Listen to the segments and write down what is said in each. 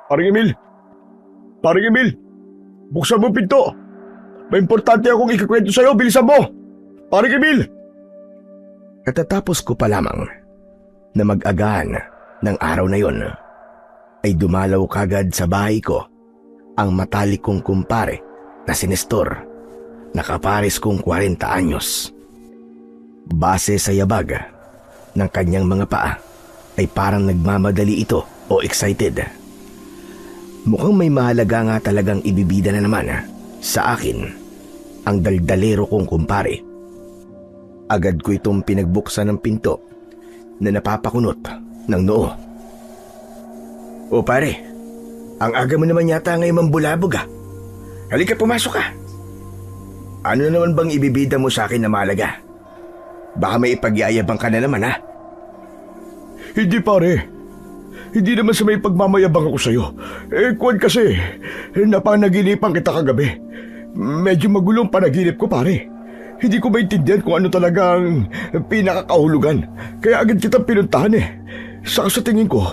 Paring Emil! Paring Emil! Buksan mo pinto! May importante akong ikakwento sa'yo, bilisan mo! Paring Emil! Katatapos ko pa lamang na mag-agahan ng araw na yon, ay dumalaw kagad sa bahay ko ang matalik kong kumpare na si Nestor, nakapares kong 40 anyos. Base sa yabag ng kanyang mga paa ay parang nagmamadali ito o excited. Mukhang may mahalaga nga talagang ibibida na naman sa akin ang daldalero kong kumpare. Agad ko itong pinagbuksan ng pinto na napapakunot ng noo. O pare, ang aga mo naman yata ngayon mambulabog ah. Halika, pumasok ka. Ano naman bang ibibida mo sa akin na mahalaga? Baka may ipagyayabang ka na naman ha? Hindi pare. Hindi naman sa may pagmamayabang ako sa'yo. Kuwan kasi, napanaginipan kita kagabi. Medyo magulong panaginip ko pare. Hindi ko maintindihan kung ano talagang pinakakahulugan. Kaya agad kitang pinuntahan Saka sa tingin ko,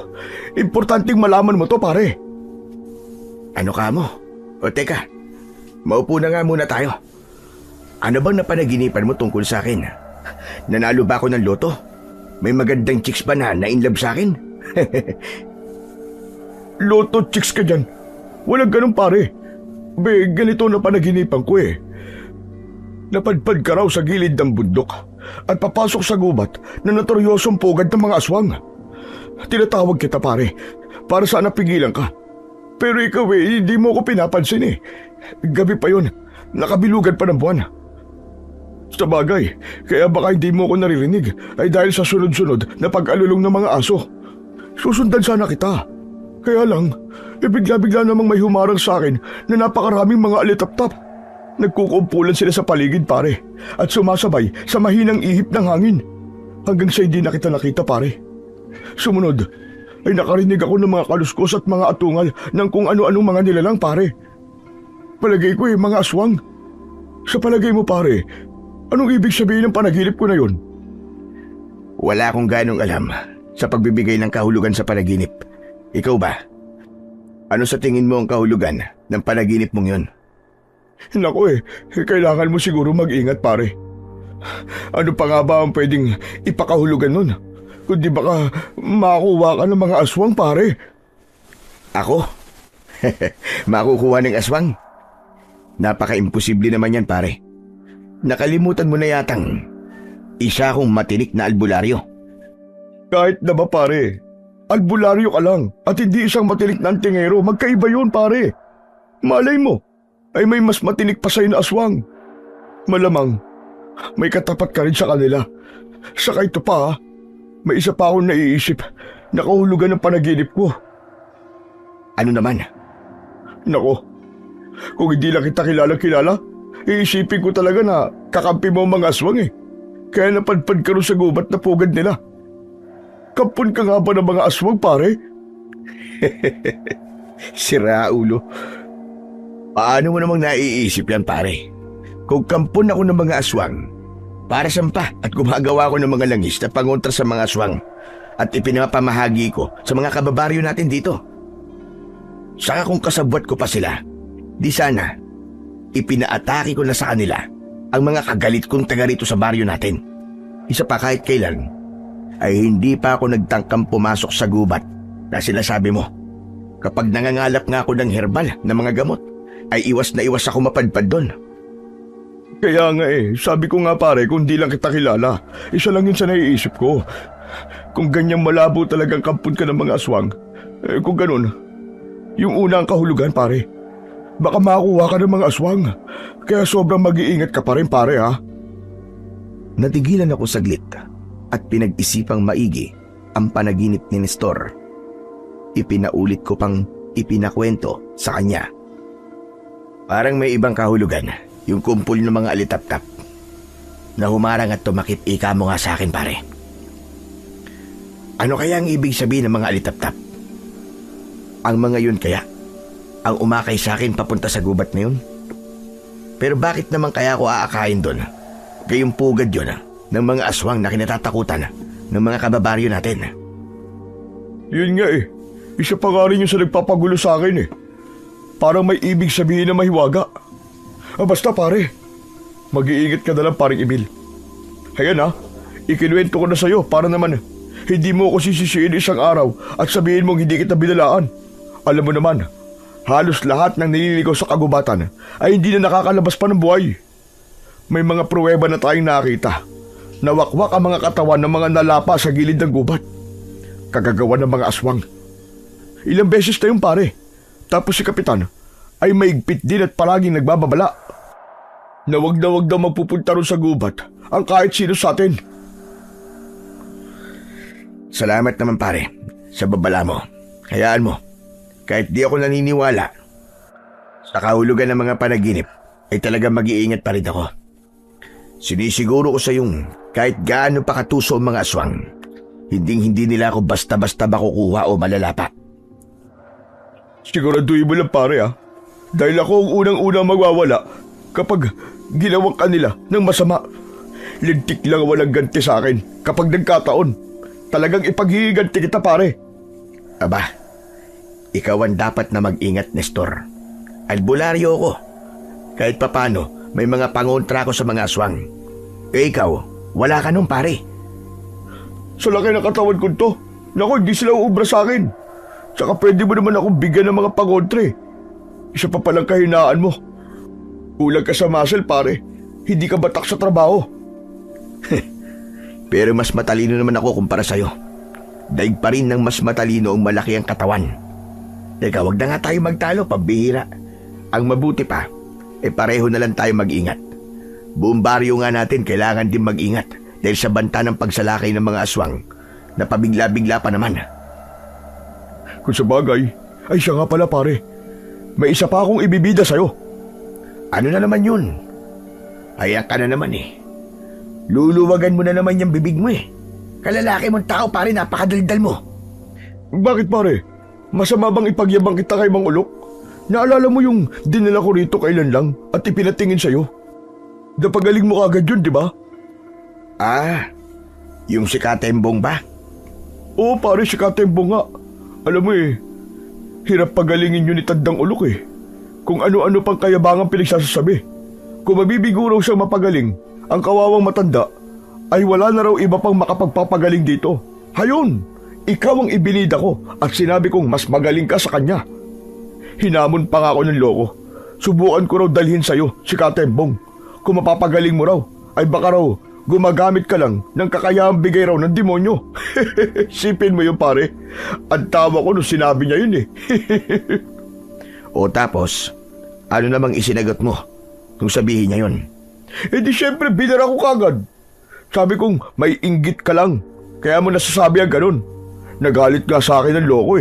importanteng malaman mo to pare. Ano ka mo? O teka, maupo na nga muna tayo. Ano bang napanaginipan mo tungkol sa akin? Nanalo ba ako ng loto? May magandang chicks ba na in-love sa akin? Loto chicks ka dyan. Walang ganun pare. Ganito na panaginipan ko Napadpad ka raw sa gilid ng bundok at papasok sa gubat na notoryosong pugad ng mga aswang. Tinatawag kita pare, para sana pigilan ka. Pero ikaw hindi mo ko pinapansin Gabi pa yon, nakabilugan pa ng buwan. Sa bagay, kaya baka hindi mo ko naririnig ay dahil sa sunod-sunod na pag-alulong ng mga aso. Susundan sana kita. Kaya lang, bigla-bigla namang may humarang sa akin na napakaraming mga alitap-tap. Nagkukumpulan sila sa paligid pare at sumasabay sa mahinang ihip ng hangin. Hanggang sa hindi na kita nakita pare. Sumunod ay nakarinig ako ng mga kaluskos at mga atungal ng kung ano-anong mga nilalang pare. Palagay ko mga aswang. Sa palagay mo pare, anong ibig sabihin ng panaginip ko na yun? Wala akong ganong alam sa pagbibigay ng kahulugan sa panaginip. Ikaw ba? Ano sa tingin mo ang kahulugan ng panaginip mong yun? Naku kailangan mo siguro mag-ingat pare. Ano pa nga ba ang pwedeng ipakahulugan nun? Kundi baka makuha ka ng mga aswang pare. Ako? Makukuha ng aswang? Napaka-imposible naman yan pare. Nakalimutan mo na yatang isa akong matinik na albularyo. Kahit na ba pare, albularyo ka lang at hindi isang matinik na antingero, magkaiba yun pare. Malay mo, ay may mas matinik pa sa'yo na aswang. Malamang, may katapat ka rin sa kanila. Saka ito pa may isa pa akong naiisip na kahulugan ng panaginip ko. Ano naman? Nako, kung hindi lang kita kilala, iisipin ko talaga na kakampi mo ang mga aswang Kaya napadpad ka rin sa gubat na pugad nila. Kampon ka nga ba ng mga aswang pare? Sira ulo. Paano mo namang naiisip yan pare? Kung kampon ako ng mga aswang, para sampa at gumagawa ko ng mga langis na pangontra sa mga aswang at ipinapamahagi ko sa mga kababaryo natin dito. Saka kung kasabwat ko pa sila, di sana ipinaatake ko na sa kanila ang mga kagalit kong taga rito sa baryo natin. Isa pa kahit kailan, ay hindi pa ako nagtangkang pumasok sa gubat na sinasabi mo. Kapag nangangalap nga ako ng herbal na mga gamot, ay iwas na iwas ako mapadpad doon. Kaya nga sabi ko nga pare kung di lang kita kilala, isa lang yun sa naiisip ko. Kung ganyang malabo talagang kampon ka ng mga aswang, kung ganun, yung unang kahulugan pare, baka makakuha ka ng mga aswang. Kaya sobrang mag-iingat ka pa rin pare ha. Natigilan ako saglit at pinag-isipang maigi ang panaginip ni Nestor. Ipinaulit ko pang ipinakwento sa kanya. Parang may ibang kahulugan yung kumpul ng mga alitap-tap na humarang at tumakip. Ika mo nga sa akin pare. Ano kaya ang ibig sabihin ng mga alitap-tap? Ang mga yun kaya ang umakay sa akin papunta sa gubat na yun? Pero bakit naman kaya ako aakain doon? Gayong pugad yun ng mga aswang na kinatatakutan ng mga kababaryo natin. Yun nga Isa pa nga rin yung sa nagpapagulo sa akin eh. Parang may ibig sabihin na mahiwaga. Basta pare, mag-iingat ka na lang paring Emil. Ayan ikinuwento ko na sa'yo para naman hindi mo ako sisisiin isang araw at sabihin mong hindi kita binalaan. Alam mo naman, halos lahat ng nililigaw sa kagubatan ay hindi na nakakalabas pa ng buhay. May mga pruweba na tayong nakita. Nawakwak ang mga katawan ng mga nalapa sa gilid ng gubat. Kagagawa ng mga aswang. Ilang beses na yung pare. Tapos si Kapitan ay maigpit din at palaging nagbababala. Na wag daw magpupunta ron sa gubat ang kahit sino sa atin. Salamat naman pare sa babala mo. Hayaan mo, kahit di ako naniniwala sa kahulugan ng mga panaginip, ay talagang mag-iingat pa rin ako. Sinisiguro ko sa yung kahit gaano pa katuso ang mga aswang, hindi nila ako basta-basta makukuha o malalapa. Siguraduhin mo lang pare dahil ako ang unang-unang magwawala kapag ginawang kanila ng masama. Lintik lang walang ganti sa akin kapag nagkataon. Talagang ipaghihiganti kita pare. Aba, ikaw ang dapat na mag-ingat, Nestor. Albularyo ko. Kahit papano, may mga pangontra ko sa mga aswang. Ikaw, wala ka nun pare. Sa laki ng katawan ko to, naku, hindi sila uubra sa akin. Tsaka pwede mo naman akong bigyan ng mga pangontre. Isa pa palang kahinaan mo. Kulang ka sa muscle pare, hindi ka batak sa trabaho. Pero mas matalino naman ako kumpara sa'yo. Daig pa rin ng mas matalino ang malaki ang katawan. Teka, wag na nga tayo magtalo, pambihira. Ang mabuti pa, pareho na lang tayo mag-ingat. Buong baryo nga natin kailangan din mag-ingat dahil sa banta ng pagsalakay ng mga aswang na pabigla-bigla pa naman. Kung sa bagay, ay siya nga pala pare. May isa pa akong ibibida sa'yo. Ano na naman yun? Ayan ka na naman Luluwagan mo na naman yung bibig mo Kalalaki mong tao pare, napakadaldal mo. Bakit pare? Masama bang ipagyabang kita kay Mang Ulok? Naalala mo yung dinala ko rito kailan lang at ipinatingin sa'yo? Napagaling mo agad yun, di ba? Yung si Katembong ba? Oo pare, si Katembong nga. Alam mo hirap pagalingin yun ni Tandang Ulok Kung ano-ano pang kayabangang pinagsasasabi. Kung mabibigo raw siyang mapagaling, ang kawawang matanda ay wala na raw iba pang makapagpapagaling dito. Hayon, ikaw ang ibinida ko at sinabi kong mas magaling ka sa kanya. Hinamon pa nga ako ng loko. Subukan ko raw dalhin sa'yo si Katembong. Kung mapapagaling mo raw, ay baka raw gumagamit ka lang ng kakayahang bigay raw ng demonyo. Sipin mo yun pare. Ang tawa ko nung sinabi niya yun O tapos, ano namang isinagot mo kung sabihin niya yun? Di syempre binara ko kagad. Sabi kong may inggit ka lang, kaya mo nasasabi ang ganun. Nagalit nga sa akin ng loko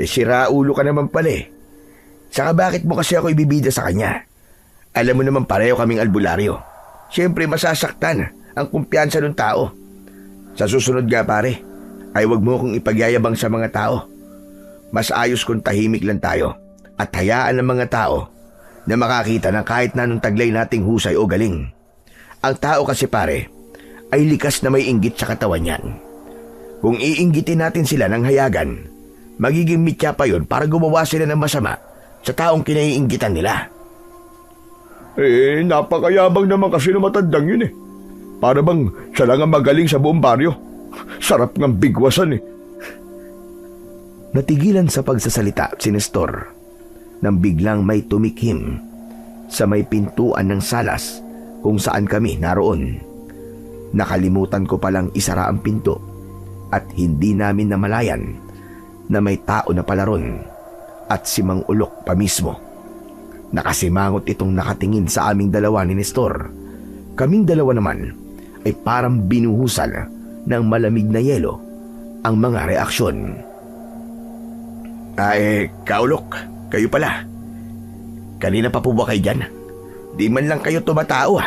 Sira ulo ka naman pala Saka bakit mo kasi ako ibibida sa kanya? Alam mo naman pareho kaming albularyo. Siyempre masasaktan ang kumpiyansa ng tao. Sa susunod nga pare, ay wag mo kong ipagyayabang sa mga tao. Mas ayos kung tahimik lang tayo at hayaan ng mga tao na makakita ng kahit na anong taglay nating husay o galing. Ang tao kasi pare, ay likas na may inggit sa katawan yan. Kung iinggitin natin sila ng hayagan, magiging mitya pa yun para gumawa sila ng masama sa taong kinaiinggitan nila. Napakayabang naman kasi ng matandang yun Para bang siya lang ang magaling sa buong baryo. Sarap ng bigwasan Natigilan sa pagsasalita si Nestor nang biglang may tumikhim sa may pintuan ng salas kung saan kami naroon. Nakalimutan ko palang isara ang pinto at hindi namin namalayan na may tao na pala ron at si Mang Ulok pa mismo. Nakasimangot itong nakatingin sa aming dalawa ni Nestor. Kaming dalawa naman ay parang binuhusan ng malamig na yelo ang mga reaksyon. Kaulok, kayo pala. Kanina pa po ba kayo dyan? Di man lang kayo tumatao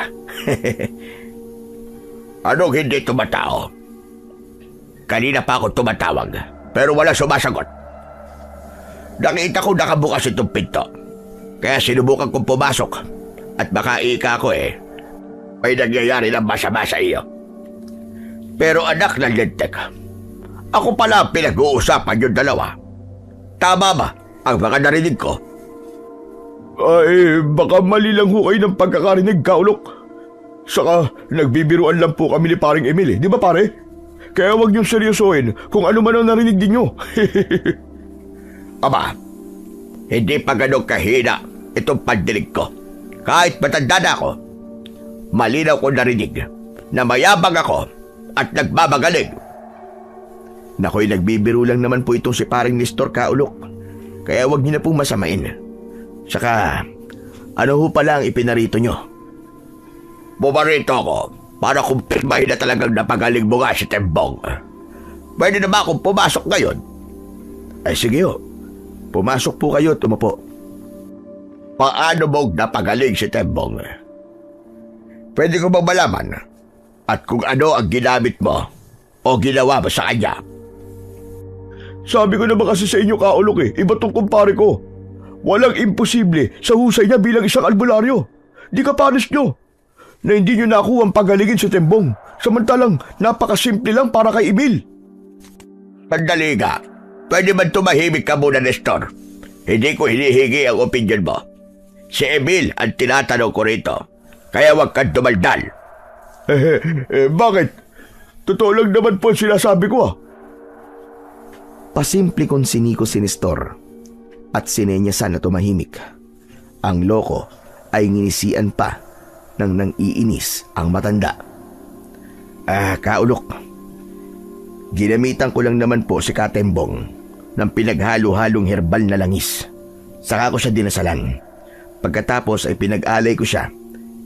Anong hindi tumatao? Kanina pa ako tumatawag, pero wala sumasagot. Nakita ko nakabukas itong pinto, kaya sinubukan kong pumasok at baka ika ko may nangyayari ng masama sa iyo. Pero anak ng lintik, ako pala ang pinag-uusapan yung dalawa. Tama ba ang mga narinig ko? Ay, baka mali lang ho kayo ng pagkakarinig, Kaulok. Saka, nagbibiruan lang po kami ni paring Emil, di ba pare? Kaya huwag niyong seryosohin kung ano man ang narinig ninyo. Aba, hindi pa ganun kahina itong pandinig ko. Kahit matanda na ako, malinaw ko narinig na mayabang ako at nagmamagaling. Nakoy, nagbibiro lang naman po itong si paring Nestor, Kaulok. Kaya huwag niyo na pong masamain. Saka, ano ho pala ang ipinarito nyo? Bumarito ako para kumpirmahin na talagang napagaling mo nga si Tembong. Pwede na ba akong pumasok ngayon? Ay sige ho, pumasok po kayo at umupo. Paano mong napagaling si Tembong? Pwede ko bang malaman at kung ano ang ginamit mo o ginawa mo sa kanya? Sabi ko naman kasi sa inyo, Kaulok iba tong kumpare ko. Walang imposible sa husay niya bilang isang albularyo. Di ka panis nyo na hindi nyo nakuha ang pagalingin si Tembong. Samantalang napakasimple lang para kay Emil. Sandali nga, pwede man tumahimik ka muna, Nestor. Hindi ko hinihingi ang opinion mo. Si Emil ang tinatanong ko rito, kaya huwag kang dumaldal. Bakit? Totoo lang naman po ang sinasabi ko Pasimple kong siniko si Nestor at sinenyasan na tumahimik. Ang loko ay nginisian pa nang nang-iinis ang matanda. Kaulok, ginamitan ko lang naman po si Katembong ng pinaghalo-halong herbal na langis. Saka ko siya dinasalan. Pagkatapos ay pinag-alay ko siya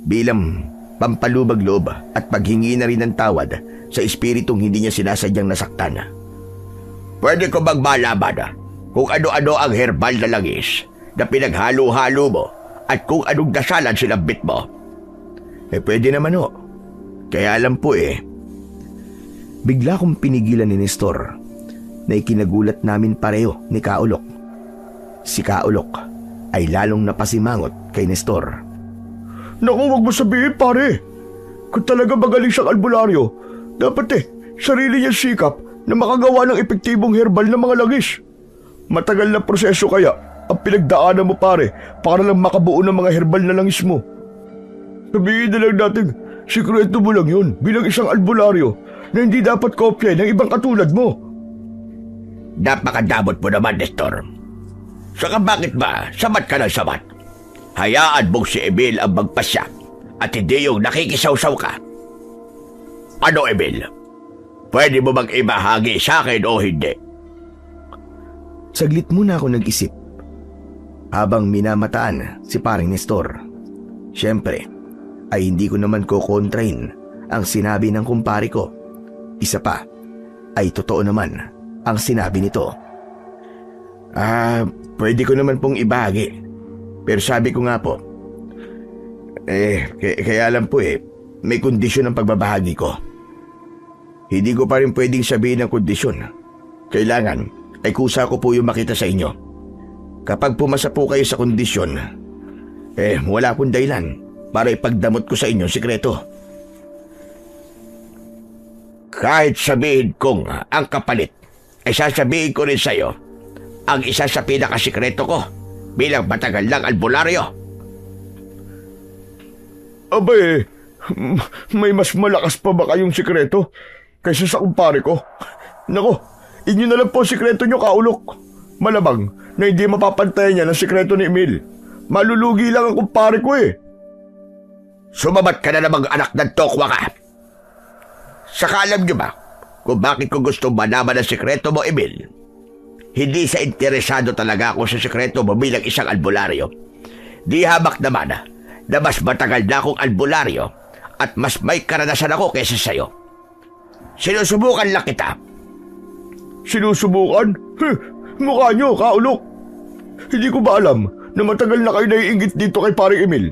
bilang pampalubag loob at paghingi na rin ng tawad sa espiritong hindi niya sinasadyang nasaktan. Pwede ko bang malaman kung ano-ano ang herbal na langis na pinaghalo-halo mo at kung anong dasalan sinabit mo? Pwede naman ho. Kaya alam po bigla kong pinigilan ni Nestor na ikinagulat namin pareho ni Kaulok. Si Kaulok ay lalong napasimangot kay Nestor. Naku, wag mo sabihin, pare. Kung talaga magaling siyang albularyo, dapat sarili niyang sikap na makagawa ng epektibong herbal na mga langis. Matagal na proseso kaya ang pinagdaanan mo, pare, para lang makabuo ng mga herbal na langis mo. Sabihin na lang natin, sikreto mo lang yun bilang isang albularyo na hindi dapat kopya ng ibang katulad mo. Napakadamot mo naman, Nestor. Saka bakit ba samat ka ng samat? Hayaan mong si Emil ang magpasya at hindi yung nakikisawsaw ka. Ano, Emil? Pwede mo bang ibahagi sa akin o hindi? Saglit muna ako nag-isip habang minamataan si paring Nestor. Siyempre, ay hindi ko naman kukontrahin ang sinabi ng kumpare ko. Isa pa, ay totoo naman ang sinabi nito. Pwede ko naman pong ibahagi. Pero sabi ko nga po, kaya lang po may kondisyon ang pagbabahagi ko. Hindi ko pa rin pwedeng sabihin ang kondisyon. Kailangan ay kusa ko po yung makita sa inyo. Kapag pumasa po kayo sa kondisyon, wala pong dahilan para ipagdamot ko sa inyo sikreto. Kahit sabihin kong ang kapalit, ay sasabihin ko rin sa'yo ang isa sa pinakasikreto ko bilang matagal lang albularyo. Abay, may mas malakas pa ba kayong sikreto kaysa sa kumpare ko? Nako, inyo na lang po sikreto nyo, Kaulok. Malamang na hindi mapapantayan niya ng sikreto ni Emil. Malulugi lang ang kumpare ko Sumabat ka na namang anak ng tokwa ka. Saka alam niyo ba kung bakit ko gusto malaman ang sikreto mo, Emil? Hindi sa interesado talaga ako sa sikreto mo bilang isang albularyo. Di hamak naman na mas matagal na akong albularyo at mas may karanasan ako kaysa sa'yo. Sinusubukan lang kita. Sinusubukan? Mukha nyo, Kaulok. Hindi ko ba alam na matagal na kayo naiingit dito kay paring Emil?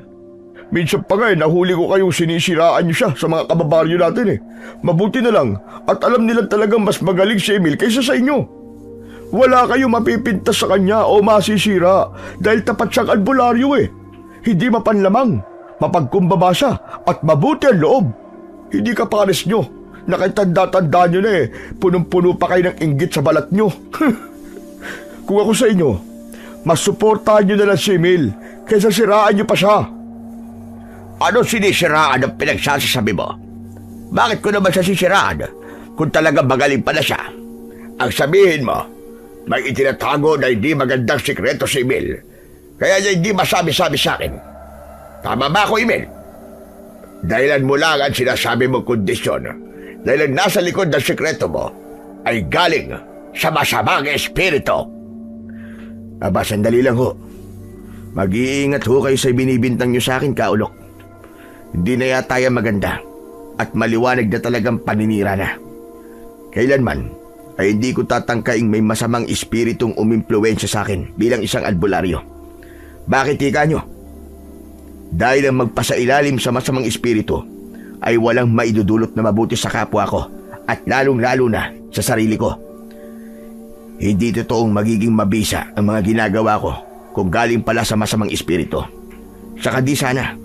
Minsan pa nga nahuli ko kayong sinisiraan niyo siya sa mga kababaryo natin Mabuti na lang at alam nila talagang mas magaling si Emil kaysa sa inyo. Wala kayong mapipintas sa kanya o masisira dahil tapat siyang albularyo Hindi mapanlamang, mapagkumbaba siya at mabuti ang loob. Hindi ka pares nyo. Nakatanda-tanda nyo na eh. Punong-puno pa kayo ng inggit sa balat nyo. Kung ako sa inyo, mas suportahan nyo na lang si Emil kaysa siraan nyo pa siya. Ano sinisiraan ang pinagsasasabi mo? Bakit ko naman siya sisiraan kung talaga magaling pala siya? Ang sabihin mo, may itinatago na hindi magandang sikreto si Emil, kaya niya hindi masabi-sabi sa akin. Tama ba ako, Emil? Dahilan mo lang ang sinasabi mong kondisyon dahil ang nasa likod ng sikreto mo ay galing sa masamang espiritu. Aba, sandali lang ho. Mag-iingat ho kayo sa binibintang nyo sa akin, Kaulok. Hindi na yata yan maganda at maliwanag na talagang paninira na. Kailanman ay hindi ko tatangkaing may masamang espiritong umimpluwensya sa akin bilang isang albularyo. Bakit ika nyo? Dahil ang magpasailalim sa masamang espiritu ay walang maidudulot na mabuti sa kapwa ko at lalong-lalo na sa sarili ko. Hindi totoong magiging mabisa ang mga ginagawa ko kung galing pala sa masamang espiritu. Saka di sana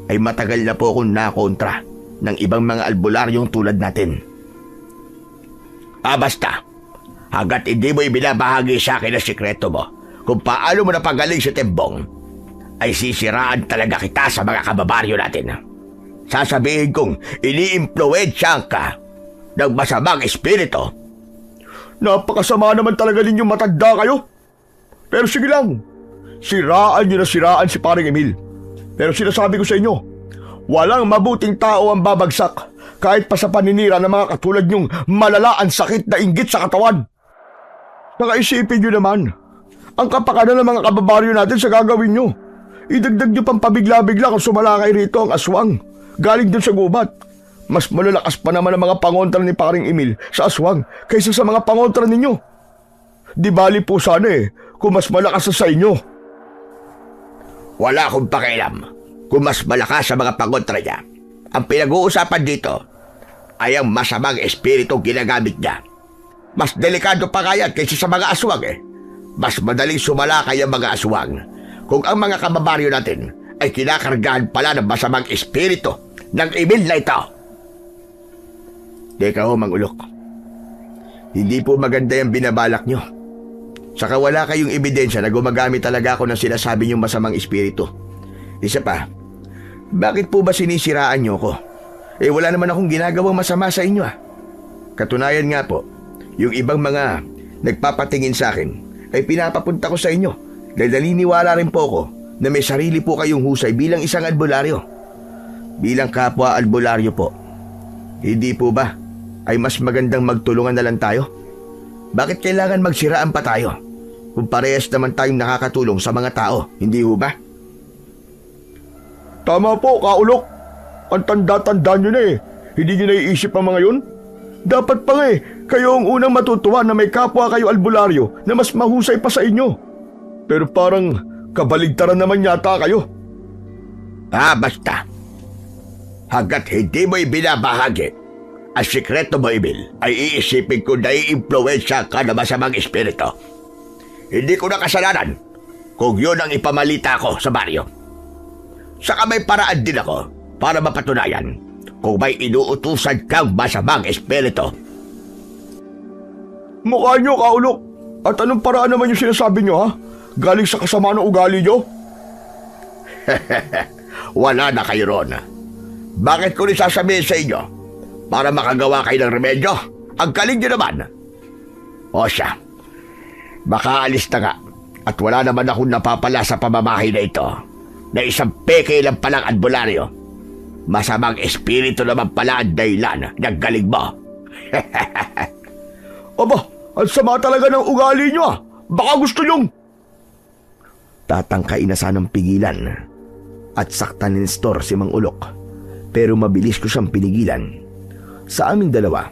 ay matagal na po akong nakontra ng ibang mga albularyong tulad natin. Basta, hanggat hindi mo ibinabahagi sa akin ang sikreto mo kung paano mo napagaling si Tembong, ay sisiraan talaga kita sa mga kababaryo natin. Sasabihin kong ini-impluwensyahan ka ng masamang espiritu. Napakasama naman talaga ninyong matanda kayo. Pero sige lang, siraan nyo na siraan si paring Emil. Pero sinasabi ko sa inyo, walang mabuting tao ang babagsak kahit pa sa paninira ng mga katulad nyong malala ang sakit na inggit sa katawan. Nakaisipin nyo naman, ang kapakanan ng mga kababaryo natin sa gagawin nyo. Idagdag nyo pang pabigla-bigla kung sumalakay rito ang aswang galing dun sa gubat. Mas malalakas pa naman ang mga pangontra ni paring Emil sa aswang kaysa sa mga pangontra ninyo. Di bali po sana eh, kung mas malakas sa inyo. Wala akong pakialam kung mas malakas sa mga pangontra niya. Ang pinag-uusapan dito ay ang masamang espiritu ginagamit niya. Mas delikado pa kaya kaysa sa mga aswang eh. Mas madaling sumalakay ang mga aswang kung ang mga kababaryo natin ay kinakargahan pala ng masamang espiritu ng Emil na ito. Teka ho, Mang Ulok. Hindi po maganda yung binabalak nyo. Saka wala kayong ebidensya na gumagamit talaga ako ng sinasabi niyong masamang espiritu. Isa pa, bakit po ba sinisiraan niyo ko? Eh wala naman akong ginagawang masama sa inyo ah. Katunayan nga po, yung ibang mga nagpapatingin sa akin ay pinapapunta ko sa inyo dahil naniniwala rin po ako na may sarili po kayong husay bilang isang albularyo. Bilang kapwa albularyo po, hindi po ba ay mas magandang magtulungan na lang tayo? Bakit kailangan magsiraan pa tayo kung parehas naman tayong nakakatulong sa mga tao, hindi ho ba? Tama po, Kaulok. Ang tanda-tanda nyo na eh. Hindi nyo naiisip ang mga yun? Dapat pa nga eh, kayo ang unang matutuwa na may kapwa kayo albularyo na mas mahusay pa sa inyo. Pero parang kabaligtaran naman yata kayo. Basta. Hanggat hindi mo ibinabahagi ang sikreto mo, Emil, ay iisipin ko na i-impluwensya ka na masamang espiritu. Hindi ko na kasalanan kung yun ang ipamalita ko sa baryo. Saka may paraan din ako para mapatunayan kung may inuutusan kang masamang espiritu. Mukha nyo, Kaulok. At anong paraan naman yung sinasabi nyo, ha? Galing sa kasama ng ugali nyo? Wala na kayo ron. Bakit ko rin sasabihin sa inyo? Para makagawa kayo ng remedyo? Ang galing nyo naman. O siya, baka alis na nga at wala naman akong napapala sa pamamahay na ito na isang peke lang palang albularyo. Masamang espiritu naman pala ang dahilan ng galing mo. Aba, ang sama talaga ng ugali nyo, ah. Baka gusto nyong... Tatangkain na sanang pigilan at saktan ni Nestor si Mang Ulok, pero mabilis ko siyang pinigilan. Sa aming dalawa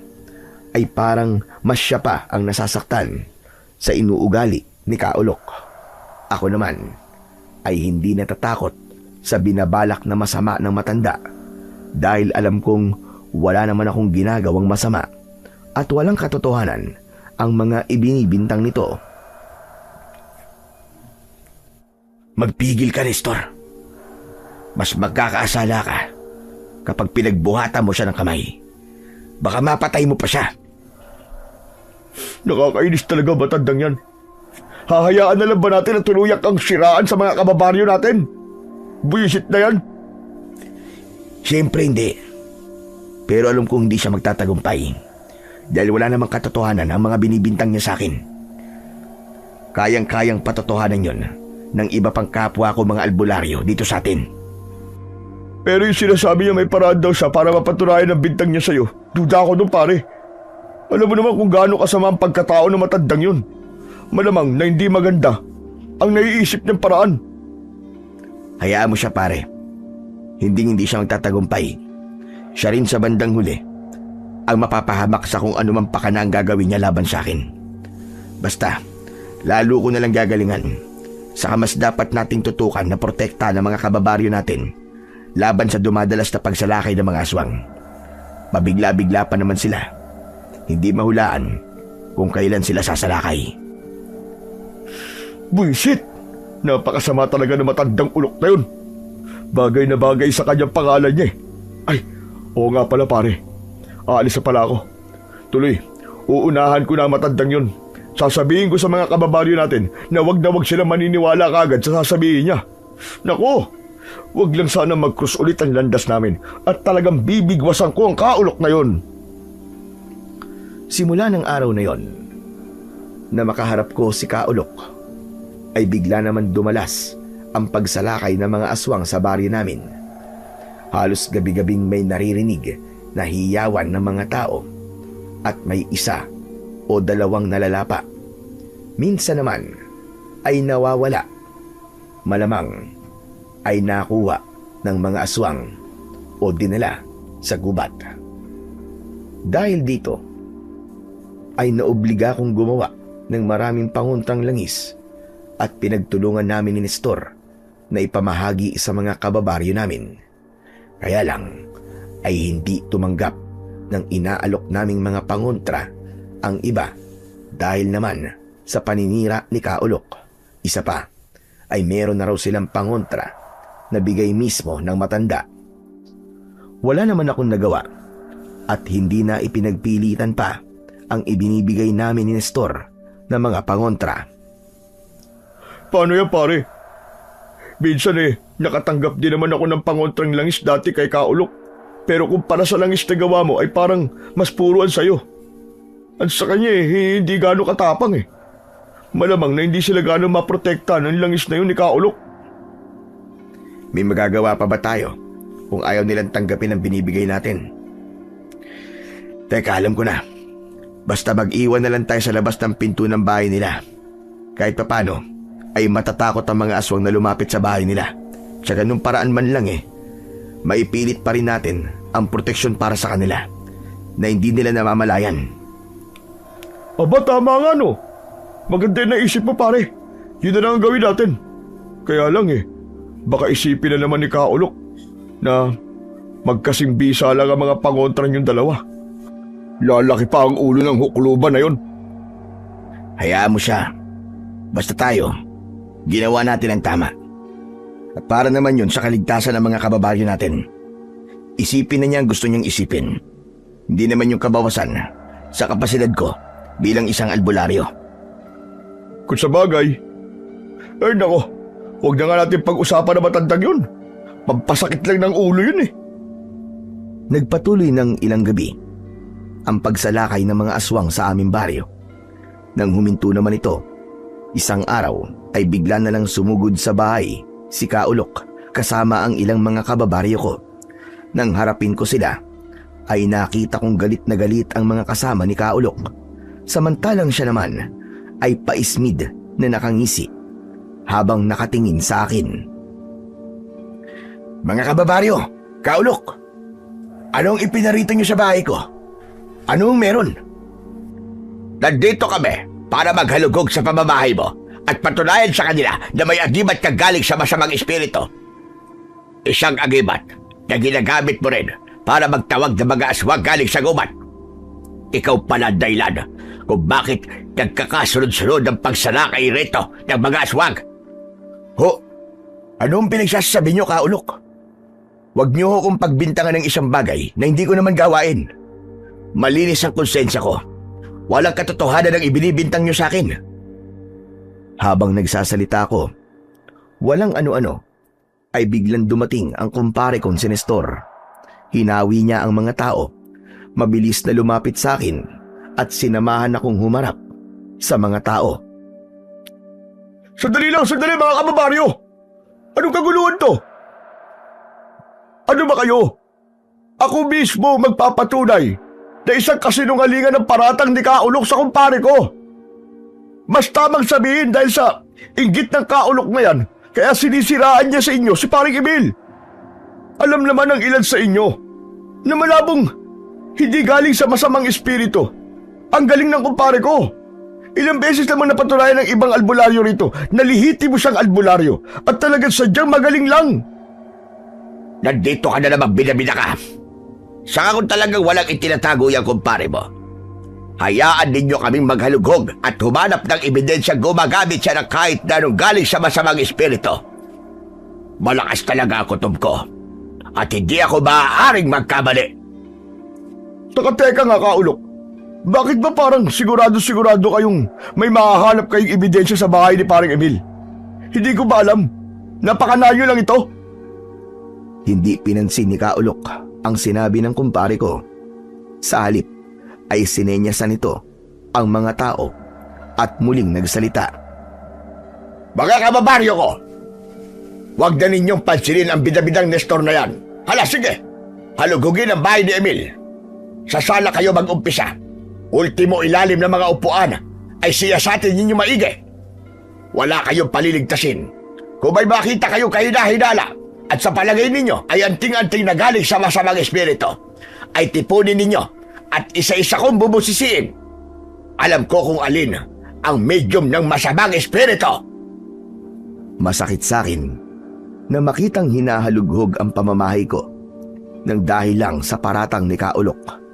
ay parang mas siya pa ang nasasaktan sa inuugali ni Kaulok. Ako naman ay hindi natatakot sa binabalak na masama ng matanda dahil alam kong wala naman akong ginagawang masama at walang katotohanan ang mga ibinibintang nito. Magpigil ka, Nestor. Mas magkakaasala ka kapag pinagbuhatan mo siya ng kamay. Baka mapatay mo pa siya. Nakakainis talaga matandang yan. Hahayaan na lang ba natin na tuluyak ang siraan sa mga kababaryo natin? Buwisit na yan. Siyempre hindi. Pero alam kong hindi siya magtatagumpay. Dahil wala namang katotohanan ang mga binibintang niya sa akin. Kayang-kayang patotohanan yon ng iba pang kapwa ko mga albularyo dito sa atin. Pero yung sinasabi niya may paraan daw siya para mapatunayan ang bintang niya sa'yo. Duda ako dun pare. Alam mo naman kung gaano kasama ang pagkatao ng matandang yun. Malamang na hindi maganda ang naiisip niyang paraan. Hayaan mo siya pare. Hindi siya magtatagumpay. Siya rin sa bandang huli ang mapapahamak sa kung anumang pakana ang gagawin niya laban sa akin. Basta, lalo ko nalang gagalingan. Saka mas dapat nating tutukan na protekta ng mga kababaryo natin laban sa dumadalas na pagsalakay ng mga aswang. Mabigla-bigla pa naman sila. Hindi mahulaan kung kailan sila sasalakay. Buisit! Napakasama talaga ng matandang ulok na yun. Bagay na bagay sa kanyang pangalan niya eh. Ay, oo nga pala pare. Aalis na pala ako. Tuloy, uunahan ko na ang matandang yun. Sasabihin ko sa mga kababaryo natin na wag sila maniniwala kagad sa sasabihin niya. Naku, wag lang sana mag-cross ulit ang landas namin at talagang bibigwasan ko ang kaulok na yun. Simula ng araw na yon, na makaharap ko si Kaulok, ay bigla naman dumalas ang pagsalakay ng mga aswang sa baryo namin. Halos gabi-gabing may naririnig na hiyawan ng mga tao at may isa o dalawang nalalapa. Minsan naman ay nawawala. Malamang ay nakuha ng mga aswang o dinala sa gubat. Dahil dito, ay naobliga kong gumawa ng maraming panguntang langis at pinagtulungan namin ni Nestor na ipamahagi sa mga kababaryo namin. Kaya lang ay hindi tumanggap ng inaalok naming mga pangontra ang iba dahil naman sa paninira ni Kaulok. Isa pa ay meron na raw silang pangontra na bigay mismo ng matanda. Wala naman akong nagawa at hindi na ipinagpilitan pa ang ibinibigay namin ni Nestor na mga pangontra. Paano yan pare? Minsan nakatanggap din naman ako ng pangontrang langis dati kay Kaulok. Pero kung para sa langis na gawa mo ay parang mas puruan sa'yo. At sa kanya hindi gaano katapang Malamang na hindi sila gaano maprotekta ng langis na yun ni Kaulok. May magagawa pa ba tayo kung ayaw nilang tanggapin ang binibigay natin? Teka, alam ko na. Basta mag-iwan na lang tayo sa labas ng pinto ng bahay nila. Kahit papano, ay matatakot ang mga aswang na lumapit sa bahay nila. Sa ganung paraan man lang maipilit pa rin natin ang proteksyon para sa kanila na hindi nila namamalayan. Aba, tama nga no. Maganda yung naisip mo pare. Yun na lang ang gawin natin. Kaya lang baka isipin na naman ni Kaulok na magkasing bisa lang ang mga pangontrang yung dalawa. Lalaki pa ang ulo ng hukluban na yun. Hayaan mo siya. Basta tayo, ginawa natin ang tama. At para naman yun sa kaligtasan ng mga kababaryo natin. Isipin na niya ang gusto niyang isipin. Hindi naman yung kabawasan sa kapasidad ko bilang isang albularyo. Kung sa bagay, nako, huwag na nga natin pag-usapan na matandang yun. Pampasakit lang ng ulo yun Nagpatuloy ng ilang gabi ang pagsalakay ng mga aswang sa aming baryo. Nang huminto naman ito, isang araw ay bigla na lang sumugod sa bahay si Kaulok kasama ang ilang mga kababaryo ko. Nang harapin ko sila, ay nakita kong galit na galit ang mga kasama ni Kaulok. Samantalang siya naman ay paismid na nakangisi habang nakatingin sa akin. Mga kababaryo, Kaulok, anong ipinarito niyo sa bahay ko? Anong meron? Nandito kami para maghalugog sa pamamahay mo at patunayan sa kanila na may agibat kang galing sa masamang espiritu. Isang agibat na ginagamit mo rin para magtawag ng mga aswang galing sa gubat. Ikaw pala dahilan kung bakit nagkakasunod-sunod ang pagsalakay rito ng mga aswang. Anong pinagsasabi niyo, Kaulok? Huwag niyo akong pagbintangan ng isang bagay na hindi ko naman gawain. Malinis ang konsensya ko. Walang katotohanan ang ibinibintang niyo sa akin. Habang nagsasalita ako, walang ano-ano, ay biglang dumating ang kumpare kong si Nestor. Hinawi niya ang mga tao. Mabilis na lumapit sa akin at sinamahan akong humarap sa mga tao. Sandali mga kababaryo! Anong kaguluhan to? Ano ba kayo? Ako mismo magpapatunay na isang kasinungalingan ng paratang ni Kaulok sa kumpare ko. Mas tamang sabihin dahil sa inggit ng Kaulok na yan, kaya sinisiraan niya sa inyo si paring Emil. Alam naman ng ilan sa inyo na malabong hindi galing sa masamang espiritu ang galing ng kumpare ko. Ilang beses namang napatunayan ng ibang albularyo rito na lihiti mo siyang albularyo at talagang sadyang magaling lang. Nandito ka na naman binabida ka. Saka kung talagang walang itinatago yung kumpare mo, hayaan ninyo kaming maghalughog at humanap ng ebidensya gumagamit siya ng kahit na anong galing sa masamang espiritu. Malakas talaga ako, Tom ko, at hindi ako maaaring magkamali. Teka nga, Kaulok. Bakit ba parang sigurado kayong may mahahanap kayong ebidensya sa bahay ni paring Emil? Hindi ko ba alam? Napakanayo lang ito. Hindi pinansin ni Kaulok ang sinabi ng kumpare ko. Sa halip ay sinenyasan nito ang mga tao at muling nagsalita. Mga kababaryo ko, huwag na ninyong pansinin ang bidabidang Nestor na yan. Hala, sige, halugugin ang bahay ni Emil. Sa sala kayo mag-umpisa. Ultimo ilalim ng mga upuan ay siyasatin ninyo maigi. Wala kayong paliligtasin. Kung may makita kayo kahina-hinala at sa palagay ninyo ay anting-anting na galing sa masamang espiritu, ay tipunin ninyo at isa-isa kong bubusisiin. Alam ko kung alin ang medium ng masamang espiritu. Masakit sa akin na makitang hinahalughog ang pamamahay ko nang dahil lang sa paratang ni Kaulok.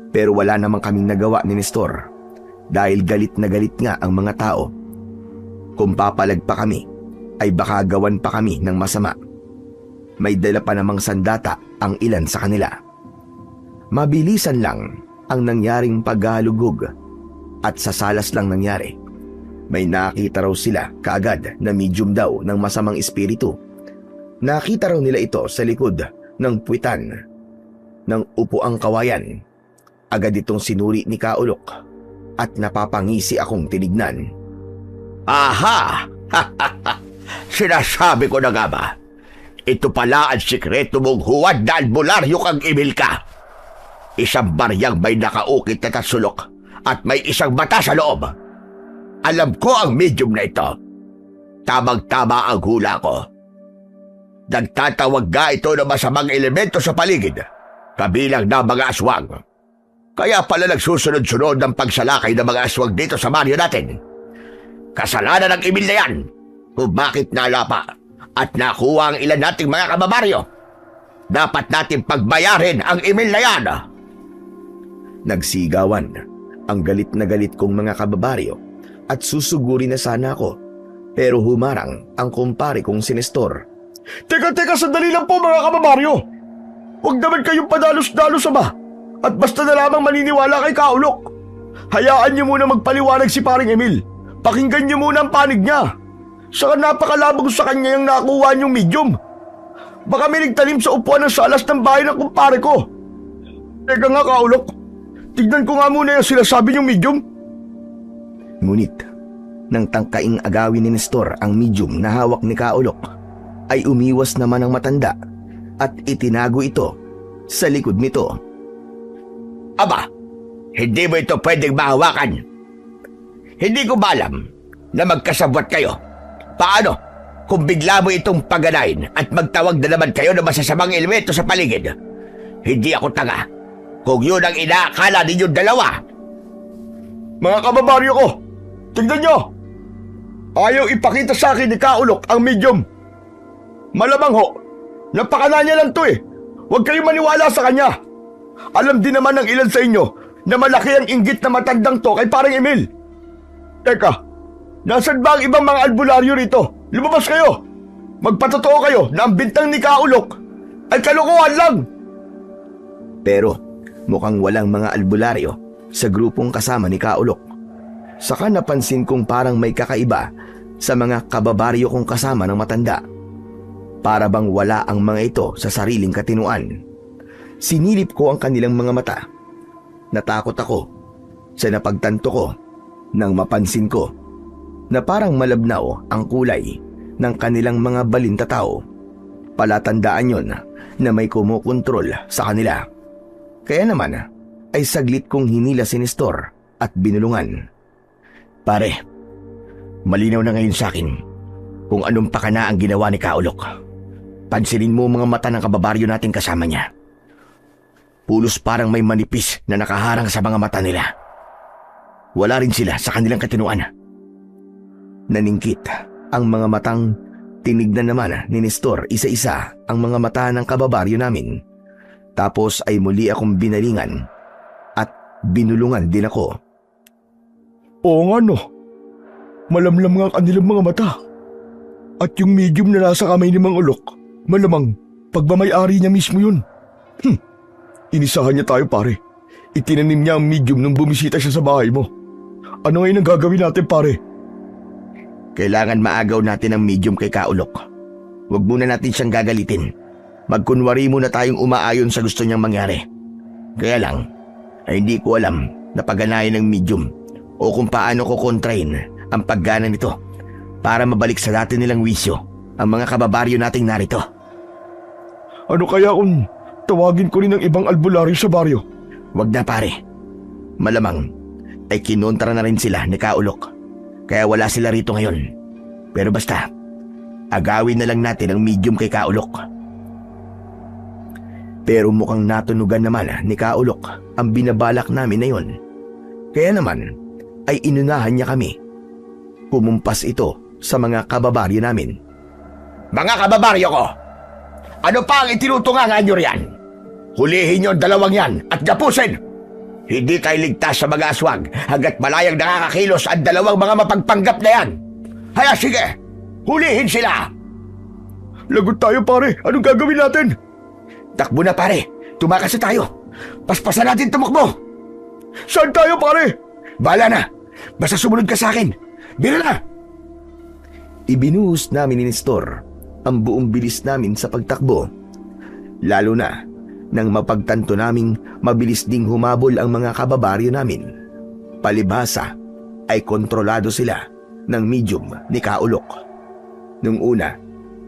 Pero wala namang kaming nagawa ni Nestor dahil galit na galit nga ang mga tao. Kung papalag pa kami, ay baka gawan pa kami ng masama. May dala pa namang sandata ang ilan sa kanila. Mabilisan lang ang nangyaring paghahalughog at sa salas lang nangyari. May nakita raw sila kaagad na medium daw ng masamang espiritu. Nakita raw nila ito sa likod ng puwitan ng upuang kawayan. Agad itong sinuri ni Kaulok at napapangisi akong tinignan. Aha! Sinasabi ko na nga ba? Ito pala ang sikreto mong huwad na albularyo kang Emil ka. Isang baryang may nakaukit na tasulok at may isang mata sa loob. Alam ko ang medium na ito. Tamang-tama ang hula ko. Nagtatawag nga ito ng masamang elemento sa paligid, kabilang na mga aswang. Kaya pala nagsusunod-sunod ng pagsalakay ng mga aswang dito sa baryo natin. Kasalanan ng Emil na yan kung bakit nalapa at nakuha ang ilan nating mga kababaryo. Dapat natin pagbayarin ang Emil na yan. Nagsigawan ang galit na galit kong mga kababaryo at susuguri na sana ako. Pero humarang ang kumpare kong si Nestor. Teka, sandali lang po mga kababaryo. Huwag naman kayong padalos-dalos ba? At basta na lamang maniniwala kay Kaulok. Hayaan niyo muna magpaliwanag si paring Emil. Pakinggan niyo muna ang panig niya. Saka napakalabog sa kanya yung nakuha niyong medium. Baka may nagtanim sa upuan ng salas ng bahay ng kumpare ko. Teka nga, Kaulok. Tignan ko nga muna yung sinasabi niyong medium. Ngunit, nang tangkaing agawin ni Nestor ang medium na hawak ni Kaulok, ay umiwas naman ang matanda at itinago ito sa likod nito. Aba, hindi mo ito pwedeng mahawakan. Hindi ko ba alam na magkasabwat kayo? Paano kung bigla mo itong paganayin at magtawag na naman kayo ng masasamang elemento sa paligid? Hindi ako tanga kung yun ang inaakala ninyong dalawa. Mga kababaryo ko, tignan nyo. Ayaw ipakita sa akin ni Kaulok ang medium. Malamang ho, napakana niya lang to eh. Huwag kayong maniwala sa kanya. Alam din naman ng ilan sa inyo na malaki ang inggit na matandang to kay paring Emil. Teka, nasan ba ang ibang mga albularyo rito? Lumabas kayo. Magpatotoo kayo na ang bintang ni Kaulok ay kalokohan lang. Pero Mukhang walang mga albularyo sa grupong kasama ni Kaulok. Saka napansin kong parang may kakaiba sa mga kababaryo kong kasama ng matanda. Para bang wala ang mga ito sa sariling katinuan. Sinilip ko ang kanilang mga mata. Natakot ako sa napagtanto ko nang mapansin ko na parang malabnaw ang kulay ng kanilang mga balintatao. Palatandaan yon na may kumukontrol sa kanila. Kaya naman ay saglit kong hinila si Nestor at binulungan. Pare, malinaw na ngayon sa akin kung anong pakana ang ginawa ni Kaulok. Pansinin mo mga mata ng kababaryo nating kasama niya. Pulos parang may manipis na nakaharang sa mga mata nila. Wala rin sila sa kanilang katinuan. Naningkit ang mga matang tinignan naman ni Nestor isa-isa ang mga mata ng kababaryo namin. Tapos ay muli akong binalingan at binulungan din ako. Oo nga no. Malamlam nga ang kanilang mga mata. At yung medium na nasa kamay ni Mang Ulok, malamang pagmamayari niya mismo yun. Inisahan niya tayo pare. Itinanim niya ang medium nung bumisita siya sa bahay mo. Ano ngayon ang gagawin natin pare? Kailangan maagaw natin ang medium kay Kaulok. Huwag muna natin siyang gagalitin. Magkunwari muna tayong umaayon sa gusto niyang mangyari. Kaya lang, ay hindi ko alam na pagganayan ng medium o kung paano ko kontrahin ang paggana nito para mabalik sa dati nilang wisyo ang mga kababaryo nating narito. Ano kaya kung tawagin ko rin ng ibang albularyo sa baryo? Wag na pare. Malamang ay kinontra na rin sila ni Kaulok. Kaya wala sila rito ngayon. Pero basta, agawin na lang natin ang medium kay Kaulok. Pero mukhang natunugan naman ni Kaulok ang binabalak namin na yun. Kaya naman ay inunahan niya kami. Pumumpas ito sa mga kababaryo namin. Mga kababaryo ko, ano pa ang itinutungangan nyo riyan? Hulihin nyo ang dalawang yan at gapusin! Hindi kayo ligtas sa mga aswang hanggat malayang nakakakilos ang dalawang mga mapagpanggap na yan. Kaya sige, hulihin sila! Lagot tayo pare, anong gagawin natin? Takbo na pare, tumakas na tayo. Paspasan natin tumakbo. Saan tayo pare? Bahala na, basta sumunod ka sa akin. Bira na! Ibinuhos namin ni Nestor ang buong bilis namin sa pagtakbo. Lalo na nang mapagtanto naming mabilis ding humabol ang mga kababaryo namin. Palibhasa ay kontrolado sila ng medium ni Kaulok. Nung una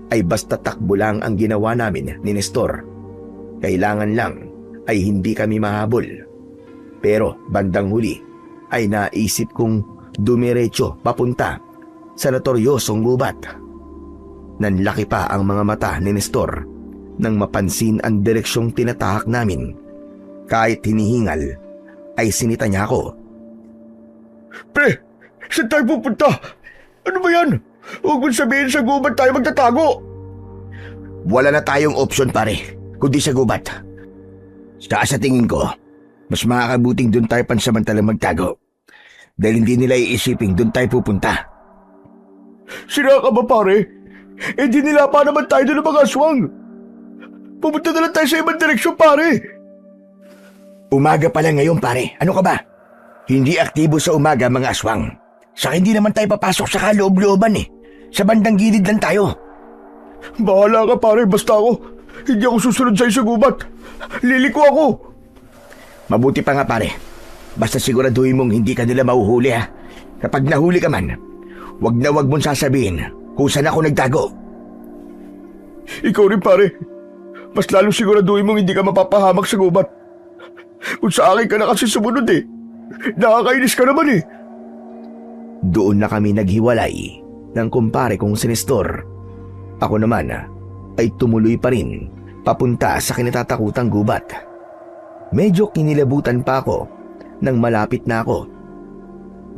ay basta takbo lang ang ginawa namin ni Nestor. Kailangan lang ay hindi kami mahabol. Pero bandang huli ay naisip kong dumiretso papunta sa notoryosong gubat. Nanlaki pa ang mga mata ni Nestor nang mapansin ang direksyong tinatahak namin. Kahit hinihingal ay sinita niya ako. Pre, saan tayo pupunta? Ano ba yan? Huwag mong sabihin sa gubat tayo magtatago. Wala na tayong opsyon pare, kundi sa gubat. Sa tingin ko, mas makakabuting doon tayo pansamantalang magtago. Dahil hindi nila iisiping doon tayo pupunta. Sira ka ba pare? Eh di nila pa naman tayo doon ng mga aswang. Pupunta na lang tayo sa ibang direksyon pare. Umaga pa lang ngayon pare, ano ka ba? Hindi aktibo sa umaga mga aswang. Saka hindi naman tayo papasok sa kaloob-looban eh. Sa bandang gilid lang tayo. Bahala ka pare, basta ako. Hindi ako susunod sa'yo sa gubat. Liliko ako. Mabuti pa nga pare. Basta siguraduhin mong hindi ka nila mahuhuli ha. Kapag nahuli ka man, wag mong sasabihin kung saan ako nagtago. Ikaw rin pare. Mas lalo siguraduhin mong hindi ka mapapahamak sa gubat. Kung sa akin ka na kasi sumunod eh. Nakakainis ka naman eh. Doon na kami naghiwalay ng kumpare kong si Nestor. Ako naman ay tumuloy pa rin papunta sa kinatatakutang gubat. Medyo kinilabutan pa ako nang malapit na ako.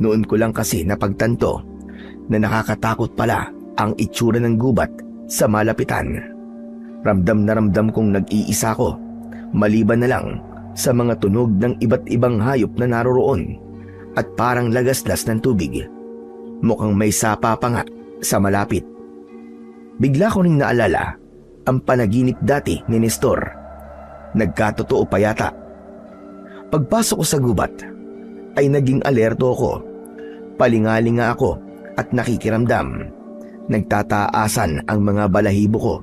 Noon ko lang kasi napagtanto na nakakatakot pala ang itsura ng gubat sa malapitan. Ramdam na ramdam kong nag-iisa ko, maliban na lang sa mga tunog ng iba't ibang hayop na naroroon at parang lagaslas ng tubig. Mukhang may sapa pa nga sa malapit. Bigla ko ring naalala ang panaginip dati ni Nestor. Nagkatotoo pa yata. Pagpasok ko sa gubat, ay naging alerto ako. Palingalinga ako at nakikiramdam. Nagtataasan ang mga balahibo ko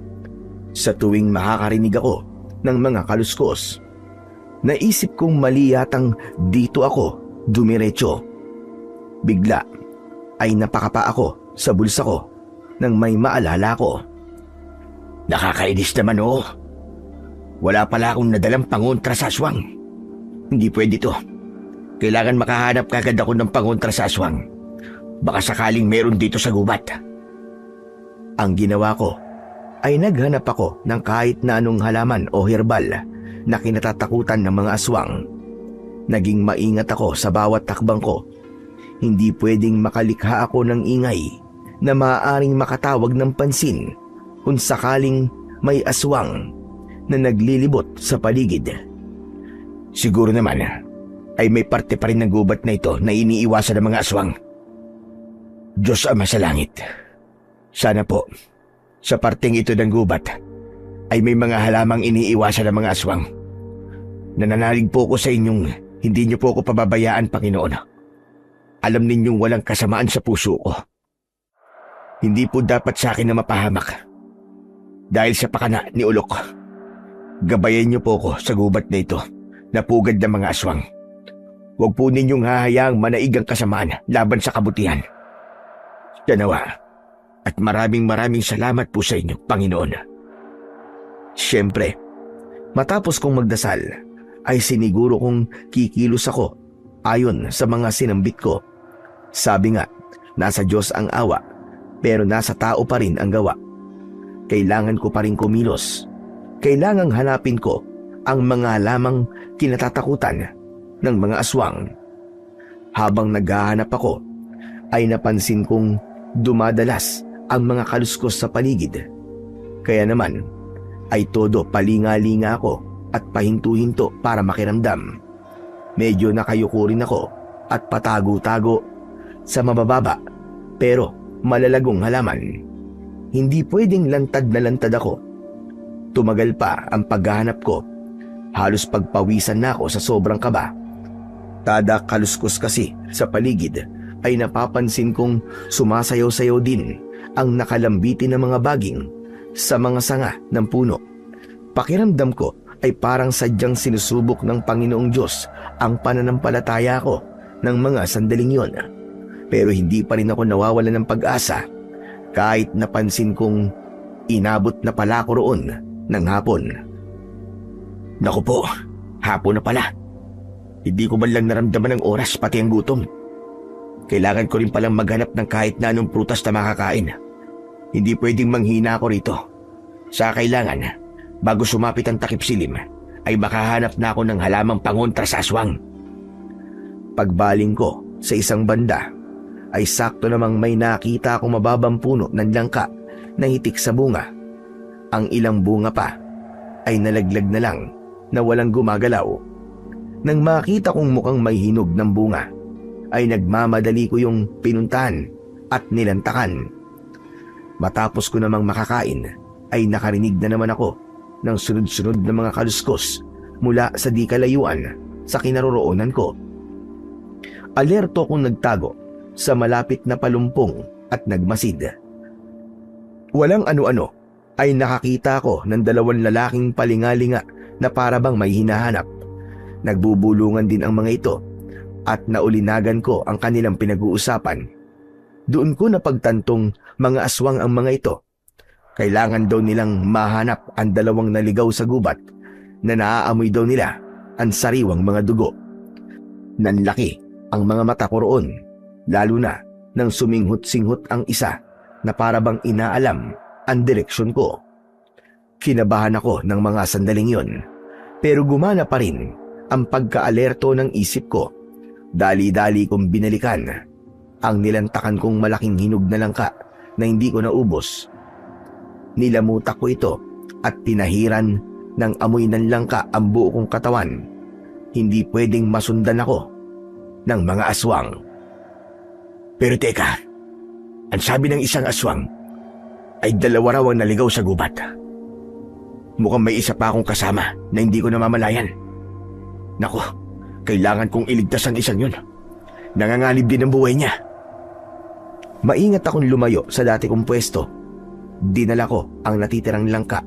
sa tuwing makakarinig ako ng mga kaluskos. Naisip kong mali yatang dito ako dumiretso. Bigla ay napakapa ako sa bulsa ko nang may maalala ko. Nakakainis naman oh. Wala pala akong nadalang pangontra sa aswang. Hindi pwede to. Kailangan makahanap kagad ako ng pangontra sa aswang. Baka sakaling meron dito sa gubat. Ang ginawa ko ay naghanap ako ng kahit na anong halaman o herbal na kinatatakutan ng mga aswang. Naging maingat ako sa bawat takbang ko. Hindi pwedeng makalikha ako ng ingay na maaaring makatawag ng pansin kung sakaling may aswang na naglilibot sa paligid. Siguro naman ay may parte pa rin ng gubat na ito na iniiwasan ng mga aswang. Diyos Ama sa langit, sana po sa parteng ito ng gubat ay may mga halamang iniiwasan ng mga aswang. Nananalig po ko sa inyong hindi niyo po ako pababayaan, Panginoon. Alam ninyong walang kasamaan sa puso ko. Hindi po dapat sa akin na mapahamak dahil sa pakana ni Ulok. Gabayan niyo po ko sa gubat na ito na pugad ng mga aswang. Huwag po ninyong hahayaang manaig ang kasamaan laban sa kabutihan. Danawa, at maraming salamat po sa inyo, Panginoon. Siyempre, matapos kong magdasal, ay siniguro kong kikilos ako ayon sa mga sinambit ko. Sabi nga, nasa Diyos ang awa, pero nasa tao pa rin ang gawa. Kailangan ko pa rin kumilos. Kailangang hanapin ko ang mga halamang kinatatakutan ng mga aswang. Habang naghahanap ako, ay napansin kong dumadalas ang mga kaluskos sa paligid. Kaya naman, ay todo palinga-linga ako at pahinto-hinto para makiramdam. Medyo nakayuko rin ako at patago-tago sa mabababa pero malalagong halaman. Hindi pwedeng lantad na lantad ako. Tumagal pa ang paghahanap ko. Halos pagpawisan na ako sa sobrang kaba. Kada kaluskos kasi sa paligid ay napapansin kong sumasayaw-sayaw din ang nakalambitin na mga baging sa mga sanga ng puno. Pakiramdam ko ay parang sadyang sinusubok ng Panginoong Diyos ang pananampalataya ko ng mga sandaling yon. Pero hindi pa rin ako nawawalan ng pag-asa kahit napansin kong inabot na pala ko roon ng hapon. Naku po, hapon na pala. Hindi ko man lang naramdaman ng oras pati ang gutom. Kailangan ko rin palang maghanap ng kahit na anong prutas na makakain. Hindi pwedeng manghina ako rito. Sa kailangan, bago sumapit ang takip silim, ay makahanap na ako ng halamang pangontra sa aswang. Pagbaling ko sa isang banda, ay sakto namang may nakita akong mababang puno ng langka na hitik sa bunga. Ang ilang bunga pa ay nalaglag na lang na walang gumagalaw. Nang makita kong mukhang may hinog ng bunga, ay nagmamadali ko yung pinuntahan at nilantakan. Matapos ko namang makakain, ay nakarinig na naman ako ng sunod-sunod na mga kaluskos mula sa di kalayuan sa kinaroroonan ko. Alerto akong nagtago sa malapit na palumpong at nagmasid. Walang ano-ano ay nakakita ko ng dalawang lalaking palingalinga na parabang may hinahanap. Nagbubulungan din ang mga ito at naulinagan ko ang kanilang pinag-uusapan. Doon ko napagtantong mga aswang ang mga ito. Kailangan daw nilang mahanap ang dalawang naligaw sa gubat na naaamoy daw nila ang sariwang mga dugo. Nanlaki ang mga mata ko roon, lalo na nang suminghot-singhot ang isa na parabang inaalam ang direksyon ko. Kinabahan ako ng mga sandaling yon, pero gumana pa rin ang pagka-alerto ng isip ko. Dali-dali kong binalikan ang nilantakan kong malaking hinog na langka na hindi ko naubos. Nilamutak ko ito at tinahiran ng amoy ng langka ang buo kong katawan. Hindi pwedeng masundan ako ng mga aswang. Pero teka, ang sabi ng isang aswang ay dalawa raw ang naligaw sa gubat. Mukhang may isa pa akong kasama na hindi ko namamalayan. Naku, Kailangan kong iligtas ang isang yun. Nanganganib din ang buhay niya. Maingat akong lumayo sa dati kong pwesto. Dinala ko ang natitirang langka.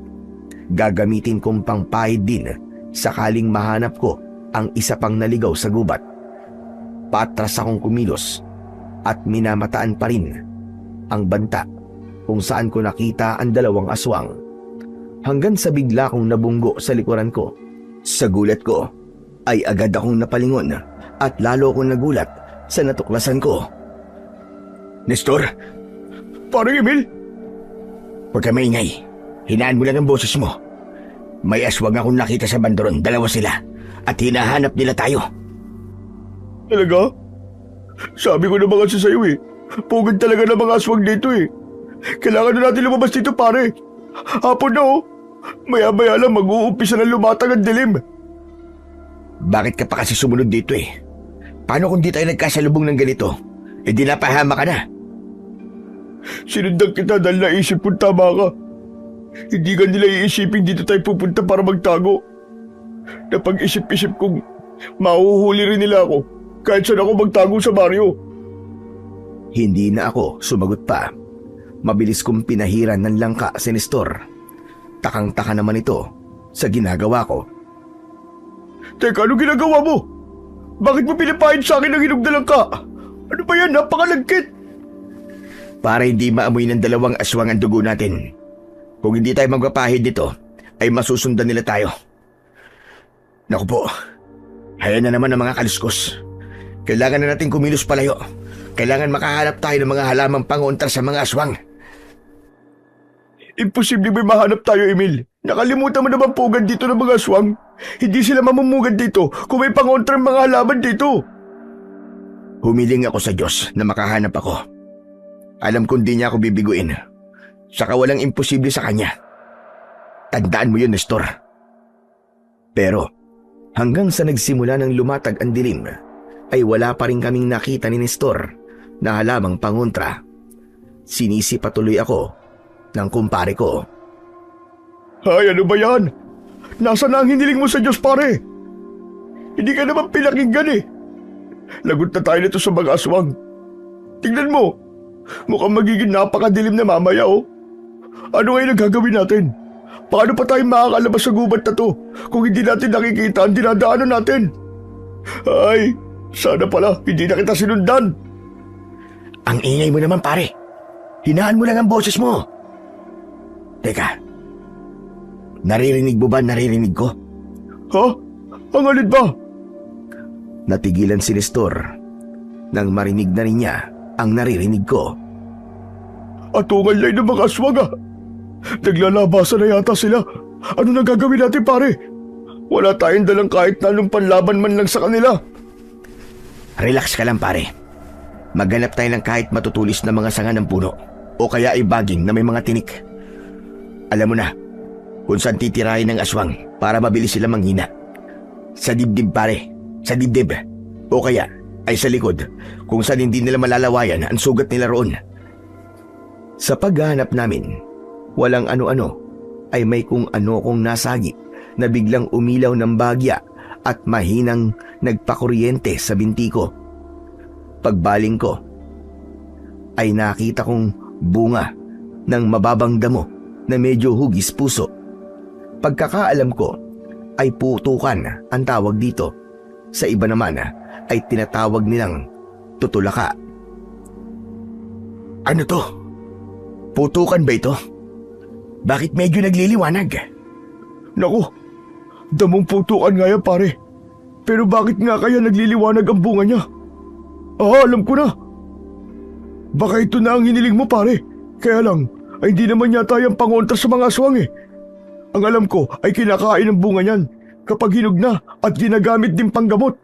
Gagamitin kong pangpahid din sakaling mahanap ko ang isa pang naligaw sa gubat. Patras akong kumilos at minamataan pa rin ang banta kung saan ko nakita ang dalawang aswang. Hanggang sa bigla kong nabunggo sa likuran ko. Sa gulat ko ay agad akong napalingon at lalo akong nagulat sa natuklasan ko. Nestor? Parang Emil? Huwag ka maingay. Hinaan mo lang ang boses mo. May aswang akong nakita sa bandoron. Dalawa sila. At hinahanap nila tayo. Talaga? Sabi ko naman kasi sa'yo eh. Pugad talaga ng mga aswang dito eh. Kailangan na natin lumabas dito pare. Hapon na oh. Maya-maya lang mag-uumpisa na lumatag ang dilim. Bakit ka pa kasi sumunod dito eh? Paano kung di tayo nagkasalubong ng ganito? E di napahama ka na. Sinundan kita dahil naisip kong tama ka. Hindi ka nila iisipin dito tayo pupunta para magtago. Napag-isip-isip kong mahuhuli rin nila ako kahit saan ako magtago sa baryo. Hindi na ako sumagot pa. Mabilis kong pinahiran ng langka si Nestor. Takang-taka naman ito sa ginagawa ko. Teka, ano ginagawa mo? Bakit mo pinapahid sa akin ang hinog na langka? Ano ba yan? Napakalagkit! Para hindi maamoy ng dalawang aswang ang dugo natin. Kung hindi tayo magpapahid dito, ay masusundan nila tayo. Naku po, hayaan na naman ang mga kaliskos. Kailangan na natin kumilos palayo. Kailangan makahanap tayo ng mga halamang pangontra sa mga aswang. Imposible may mahanap tayo, Emil. Nakalimutan mo na bang pugad dito ng mga aswang? Hindi sila mamumugad dito kung may pangontra ng mga halaman dito. Humiling ako sa Diyos na makahanap ako. Alam kong di niya ako bibiguin. Saka walang imposible sa kanya. Tandaan mo yun, Nestor. Pero hanggang sa nagsimula ng lumatag ang dilim, ay wala pa rin kaming nakita ni Nestor na halamang pangontra. Sinisi patuloy ako ng kumpare ko. Ay, ano ba yan? Nasaan na ang hiniling mo sa Diyos, pare? Hindi ka naman pinakinggan eh. Lagot na tayo nito sa mga aswang. Tingnan mo, mukhang magiging napakadilim na mamaya oh. Ano ngayon ang gagawin natin? Paano pa tayo makakalabas sa gubat na to kung hindi natin nakikita ang dinadaanan natin? Ay, sana pala hindi na kita sinundan. Ang ingay mo naman, pare. Hinaan mo lang ang boses mo. Teka, naririnig mo ba naririnig ko? Ha? Ang alin ba? Natigilan si Nestor nang marinig na rin niya ang naririnig ko. Atungal lang ng mga aswang ah. Naglalabasan na yata sila. Ano na gagawin natin, pare? Wala tayong dalang kahit na anong panlaban man lang sa kanila. Relax ka lang, pare. Maghanap tayo ng kahit matutulis na mga sanga ng puno o kaya ay baging na may mga tinik. Alam mo na kung saan titirahin ng aswang para mabilis sila manghina. Sa dibdib, pare. Sa dibdib. O kaya ay sa likod kung saan hindi nila malalawayan ang sugat nila roon. Sa paghahanap namin, walang ano-ano ay may kung ano kong nasagi na biglang umilaw ng bagya at mahinang nagpakuryente sa binti ko. Pagbaling ko, ay nakita kong bunga ng mababang damo na medyo hugis puso. Pagkakaalam ko ay putukan ang tawag dito. Sa iba naman ay tinatawag nilang tutulaka. Ano to? Putukan ba ito? Bakit medyo nagliliwanag? Naku, damong putukan nga yan, pare. Pero bakit nga kaya nagliliwanag ang bunga niya? Ah, alam ko na. Baka ito na ang hiniling mo, pare. Kaya lang, ay hindi naman yata yung pangontra sa mga aswang eh. Ang alam ko ay kinakain ang bunga niyan kapag hinog na at ginagamit din panggamot.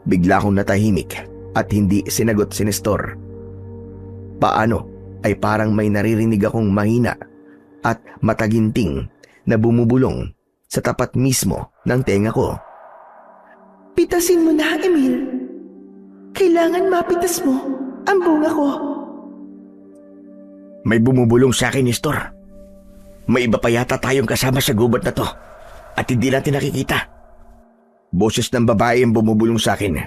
Bigla akong natahimik at hindi sinagot si Nestor. Paano ay parang may naririnig akong mahina at mataginting na bumubulong sa tapat mismo ng tenga ko. Pitasin mo na, Emil. Kailangan mapitas mo ang bunga ko. May bumubulong sa akin, Nestor. May iba pa yata tayong kasama sa gubat na to at hindi natin nakikita. Boses ng babae ang bumubulong sa akin.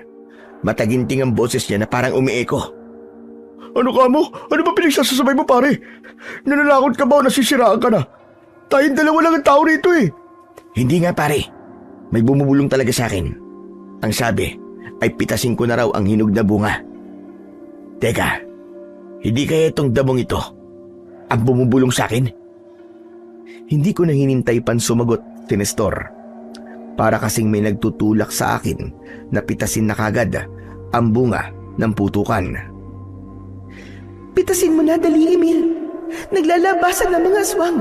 Mataginting ang boses niya na parang umieko. Ano ka mo? Ano ba pinagsasasabay mo, pare? Nanalakot ka ba o nasisiraan ka na? Tayong dalawa lang ang tao rito eh. Hindi nga pare. May bumubulong talaga sa akin. Ang sabi ay pitasin ko na raw ang hinog na bunga. Teka, hindi kaya itong damong ito ang bumubulong sa akin? Hindi ko na hinintay pan sumagot si Nestor. Para kasing may nagtutulak sa akin na pitasin na kagad ang bunga ng putukan. Pitasin mo na, dali, Emil. Naglalabasan ng mga aswang.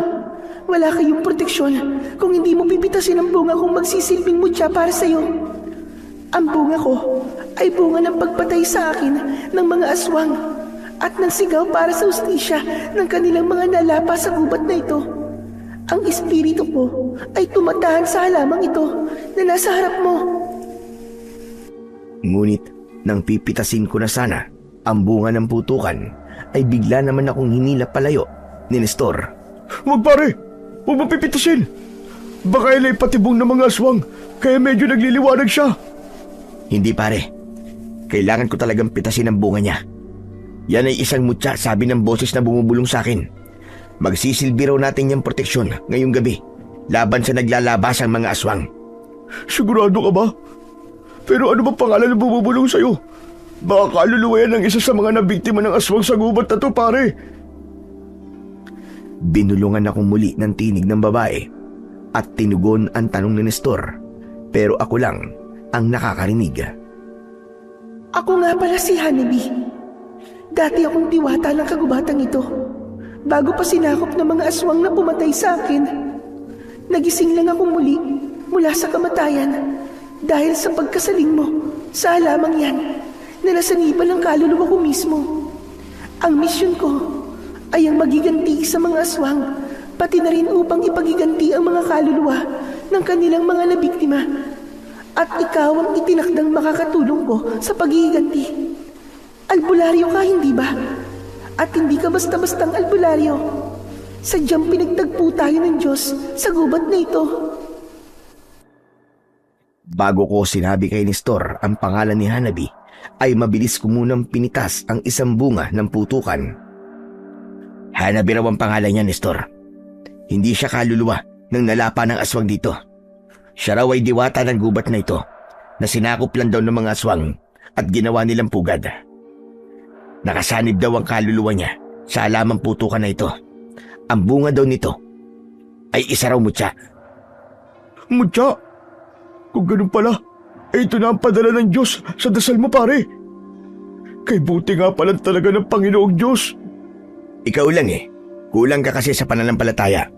Wala kayong proteksyon kung hindi mo pipitasin ang bunga kung magsisilbing mutya para sa'yo. Ang bunga ko ay bunga ng pagpatay sa akin ng mga aswang at ng sigaw para sa ustisya ng kanilang mga nalapa sa gubat na ito. Ang espiritu ko ay tumatahan sa halamang ito na nasa harap mo. Ngunit nang pipitasin ko na sana ang bunga ng putukan, ay bigla naman akong hinila palayo ni Nestor. Huwag pare! Huwag mo pipitasin! Baka ila'y patibong ng mga aswang, kaya medyo nagliliwanag siya. Hindi pare, kailangan ko talagang pitasin ang bunga niya. Yan ay isang mutya, sabi ng boses na bumubulong sa akin. Magsisilbi raw natin yung proteksyon ngayong gabi laban sa naglalabasang mga aswang. Sigurado ka ba? Pero ano ba pangalan na bumubulong sa'yo? Baka kaluluwa yan ng isa sa mga nabiktima ng aswang sa gubat na to, pare. Binulungan akong muli ng tinig ng babae at tinugon ang tanong ni Nestor, pero ako lang ang nakakarinig. Ako nga pala si Hanabi. Dati akong diwata ng kagubatang ito. Bago pa sinakop ng mga aswang na pumatay sa akin, nagising lang ako muli mula sa kamatayan dahil sa pagkasaling mo sa halamang yan na nasaniban ng kaluluwa ko mismo. Ang misyon ko ay ang magiganti sa mga aswang, pati na rin upang ipagiganti ang mga kaluluwa ng kanilang mga nabiktima. At ikaw ang itinakdang makakatulong ko sa pagiganti. Albularyo ka, hindi ba? At hindi ka basta-bastang albularyo. Sadyang pinagtagpo tayo ng Diyos sa gubat na ito. Bago ko sinabi kay Nestor ang pangalan ni Hanabi, ay mabilis ko munang pinitas ang isang bunga ng putukan. Hanabi raw ang pangalan niya, Nestor. Hindi siya kaluluwa ng nalapa ng aswang dito. Siya raw ay diwata ng gubat na ito na sinakop lang daw ng mga aswang at ginawa nilang pugad. Nakasanib daw ang kaluluwa niya sa halamang putukan na ito. Ang bunga daw nito ay isa raw mutya. Mutya? Kung ganun pala, ito na ang padala ng Diyos sa dasal mo, pare. Kay buti nga pala talaga ng Panginoong Diyos. Ikaw lang eh. Kulang ka kasi sa pananampalataya.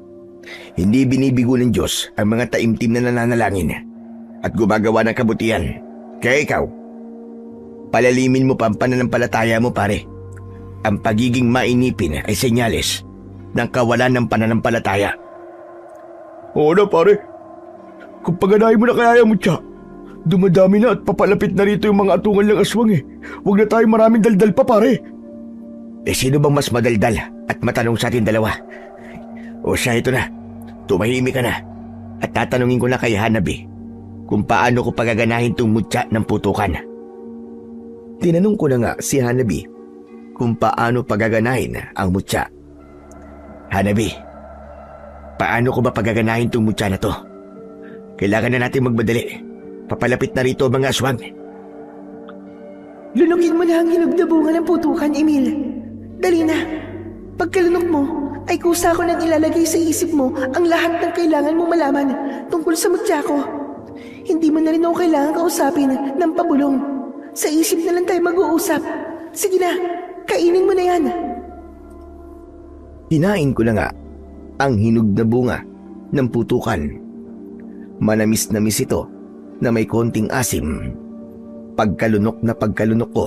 Hindi binibigo ng Diyos ang mga taimtim na nananalangin at gumagawa ng kabutihan. Kaya ikaw, palalimin mo pa ang pananampalataya mo, pare. Ang pagiging mainipin ay senyales ng kawalan ng pananampalataya. Oo na, pare. Kung paganahin mo na kaya yung mutya, dumadami na at papalapit na rito yung mga atungan ng aswang eh. Huwag na tayo maraming daldal pa, pare. Eh sino bang mas madaldal at matanong sa atin dalawa? O siya, ito na. Tumahimik ka na. At tatanungin ko na kay Hanabi kung paano ko pagaganahin tong mutya ng putukan. Tinanong ko na nga si Hanabi kung paano pagaganahin ang mutya. Hanabi, paano ko ba pagaganahin tong mutya na to? Kailangan na natin magmadali. Papalapit na rito ang mga aswang. Lunukin mo na ang hinog na bunga ng putukan, Emil. Dali na. Pagkalunok mo, ay kusa ko nang ilalagay sa isip mo ang lahat ng kailangan mo malaman tungkol sa mutya ko. Hindi mo na rin ako kailangan kausapin ng pabulong. Sa isip na lang tayo mag-uusap. Sige na, kainin mo na yan. Hinain ko na nga ang hinog na bunga ng putukan. Manamis-namis ito na may konting asim. Pagkalunok na pagkalunok ko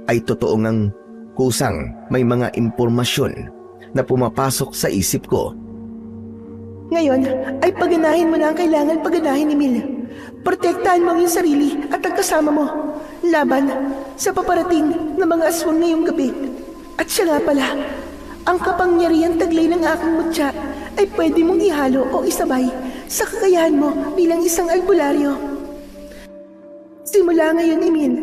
ay totoo ngang kusang may mga impormasyon na pumapasok sa isip ko. Ngayon ay paganahin mo na ang kailangan paganahin, Emil. Protektahan mo ang iyong sarili at ang kasama mo laban sa paparating na mga aswang ngayong gabi. At siya nga pala, ang kapangyarihan taglay ng aking mutya ay pwede mong ihalo o isabay sa kakayahan mo bilang isang albularyo. Simula ngayon, Emil,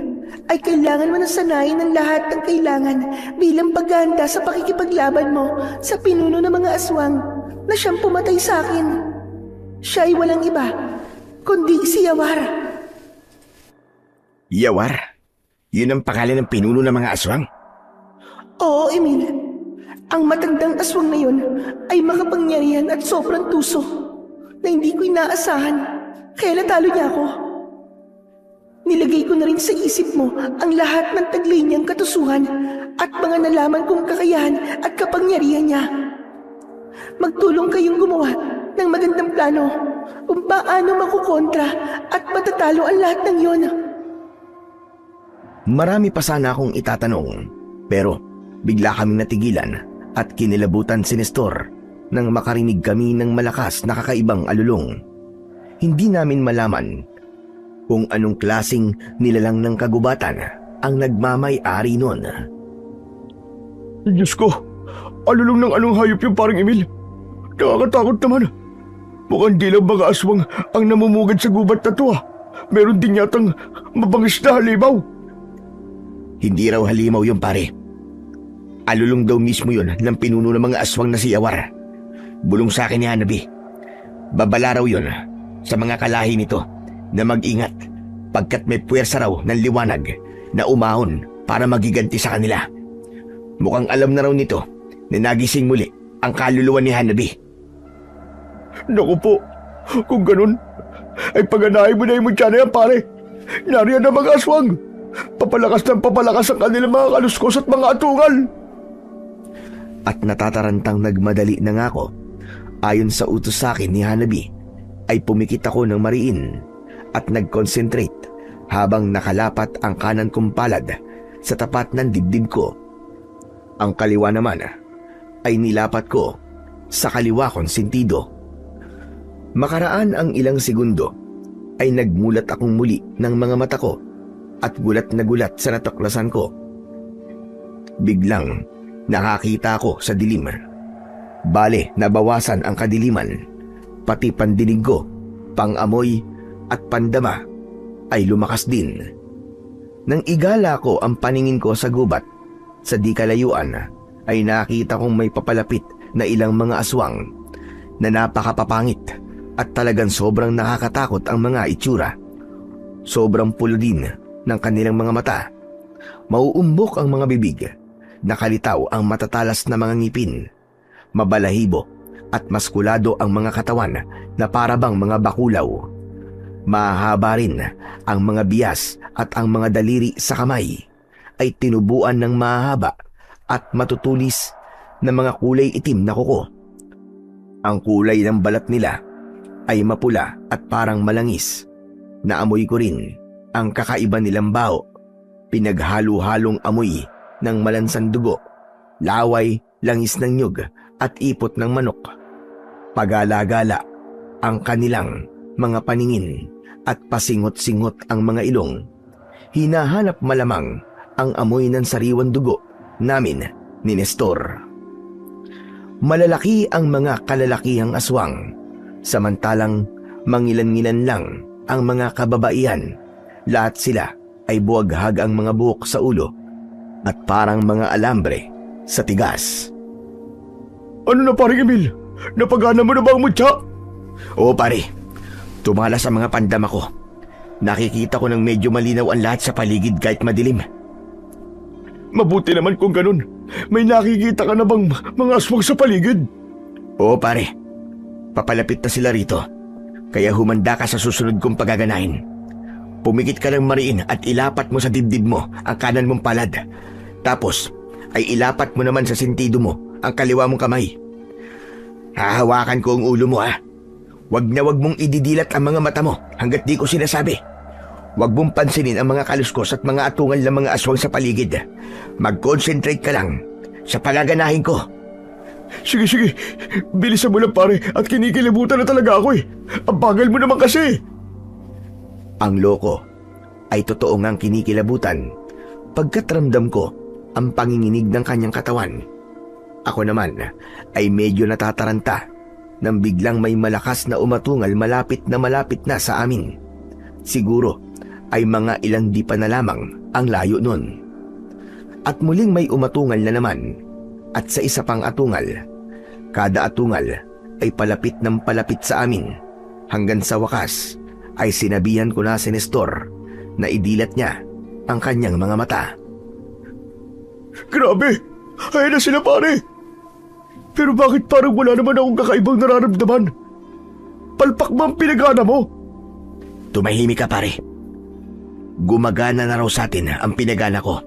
ay kailangan mo na sanayin ang lahat ng kailangan bilang paghahanda sa pakikipaglaban mo sa pinuno ng mga aswang na siyang pumatay sa akin. Siya ay walang iba, kundi si Yawar. Yawar? Yun ang pangalan ng pinuno ng mga aswang? Oo, Emil. Ang matandang aswang na yun ay makapangyarihan at sobrang tuso na hindi ko inaasahan. Kaya natalo niya ako. Nilagay ko na rin sa isip mo ang lahat ng taglay niyang katusuhan at mga nalaman kong kakayahan at kapangyarihan niya. Magtulong kayong gumawa ng magandang plano kung paano makukontra at matatalo ang lahat ng yon. Marami pa sana akong itatanong, pero bigla kaming natigilan at kinilabutan si Nestor nang makarinig kami ng malakas na kakaibang alulong. Hindi namin malaman kung anong klasing nilalang ng kagubatan ang nagmamay-ari nun. Diyos ko, alulong ng anong hayop yung paring Emil. Nakakatakot naman. Mukhang di lang mga aswang ang namumugad sa gubat na to ah. Meron din yatang mabangis na halimaw. Hindi raw halimaw yung pare. Alulong daw mismo yun ng pinuno ng mga aswang na si Yawar. Bulong sa akin ni Hanabi. Babala raw yun sa mga kalahi nito na mag-ingat pagkat may puwersa raw ng liwanag na umahon para magiganti sa kanila. Mukhang alam na raw nito na nagising muli ang kaluluwa ni Hanabi. Naku po, kung ganun, ay paganahin mo na yung mutya na yan pare. Nariyan ang mga aswang. Papalakas ng papalakas ang kanilang mga kaluskos at mga atungal. At natatarantang nagmadali na nga ako. Ayon sa utos sa akin ni Hanabi, ay pumikit ako ng mariin at nag-concentrate habang nakalapat ang kanan kong palad sa tapat ng dibdib ko. Ang kaliwa naman ay nilapat ko sa kaliwa kong sentido. Makaraan ang ilang segundo ay nagmulat akong muli ng mga mata ko at gulat na gulat sa natuklasan ko. Biglang nakakita ako sa dilim. Bale, nabawasan ang kadiliman, pati pandinig ko, pangamoy at pandama ay lumakas din. Nang igala ko ang paningin ko sa gubat, sa di kalayuan ay nakita kong may papalapit na ilang mga aswang na napakapapangit at talagang sobrang nakakatakot ang mga itsura. Sobrang pulo din ng kanilang mga mata. Mauumbok ang mga bibig, nakalitaw ang matatalas na mga ngipin, mabalahibo at maskulado ang mga katawan na parabang mga bakulaw. Mahaba rin ang mga bias at ang mga daliri sa kamay ay tinubuan ng mahaba at matutulis na mga kulay itim na kuko. Ang kulay ng balat nila ay mapula at parang malangis. Naamoy ko rin ang kakaiba nilang baho, pinaghalo-halong amoy ng malansang dugo, laway, langis ng nyug at ipot ng manok. Pagala-gala ang kanilang mga paningin at pasingot-singot ang mga ilong. Hinahanap malamang ang amoy ng sariwang dugo namin ni Nestor. Malalaki ang mga kalalakihang aswang, samantalang mangilan-ngilan lang ang mga kababaihan. Lahat sila ay buwaghag ang mga buhok sa ulo at parang mga alambre sa tigas. Ano na paring Emil? Napagana mo na ba ang mutya? Oo pare, tumalas ang mga pandama ko. Nakikita ko ng medyo malinaw ang lahat sa paligid kahit madilim. Mabuti naman kung ganun. May nakikita ka na bang mga aswang sa paligid? Oo pare, papalapit na sila rito. Kaya humanda ka sa susunod kong pagaganahin. Pumikit ka ng mariin at ilapat mo sa dibdib mo ang kanan mong palad. Tapos ay ilapat mo naman sa sentido mo ang kaliwa mong kamay. Hahawakan ko ang ulo mo ha. Wag na wag mong ididilat ang mga mata mo hanggat di ko sinasabi. Wag mong pansinin ang mga kaluskos at mga atungal ng mga aswang sa paligid. Mag-concentrate ka lang sa pagaganahin ko. Sige, sige. Bilisan mo lang pare at kinikilabutan na talaga ako eh. Ang bagal mo naman kasi. Ang loko ay totoo ngang kinikilabutan pagkat ramdam ko ang panginginig ng kanyang katawan. Ako naman ay medyo natataranta nang biglang may malakas na umatungal malapit na sa amin. Siguro ay mga ilang di pa na lamang ang layo nun. At muling may umatungal na naman, at sa isa pang atungal, kada atungal ay palapit ng palapit sa amin, hanggang sa wakas ay sinabihan ko na si Nestor na idilat niya ang kanyang mga mata. Grabe! Ayan na sila pare! Pero bakit parang wala naman akong kakaibang nararamdaman? Palpak ba ang pinagana mo? Tumahimik ka pare. Gumagana na raw sa atin ang pinagana ko.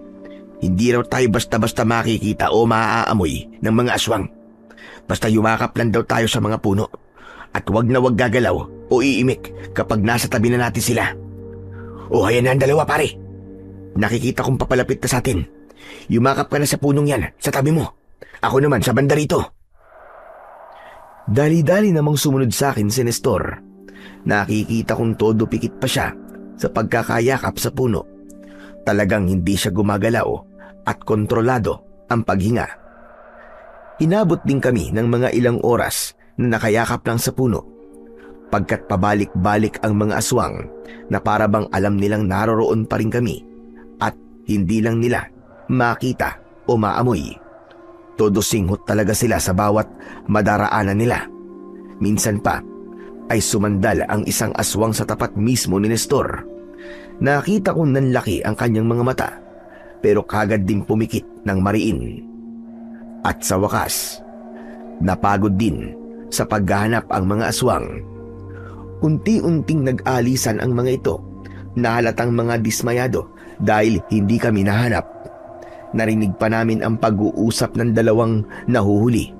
Hindi raw tayo basta-basta makikita o maaamoy ng mga aswang. Basta yumakap lang daw tayo sa mga puno. At wag na wag gagalaw o iimik kapag nasa tabi na natin sila. O ayan na ang dalawa pare. Nakikita kong papalapit na sa atin. Yumakap ka na sa punong yan, sa tabi mo. Ako naman sa banda rito. Dali-dali namang sumunod sa akin si Nestor. Nakikita kong todo pikit pa siya sa pagkakayakap sa puno. Talagang hindi siya gumagalaw at kontrolado ang paghinga. Inabot din kami ng mga ilang oras na nakayakap lang sa puno. Pagkat pabalik-balik ang mga aswang na para bang alam nilang naroroon pa rin kami at hindi lang nila makita o maamoy. Todo singhot talaga sila sa bawat madaraanan nila. Minsan pa ay sumandal ang isang aswang sa tapat mismo ni Nestor. Nakita ko nanlaki ang kanyang mga mata, pero kagad din pumikit ng mariin. At sa wakas, napagod din sa paghahanap ang mga aswang. Unti-unting nag-alisan ang mga ito, na halatang mga dismayado dahil hindi kami nahanap. Narinig pa namin ang pag-uusap ng dalawang nahuhuli.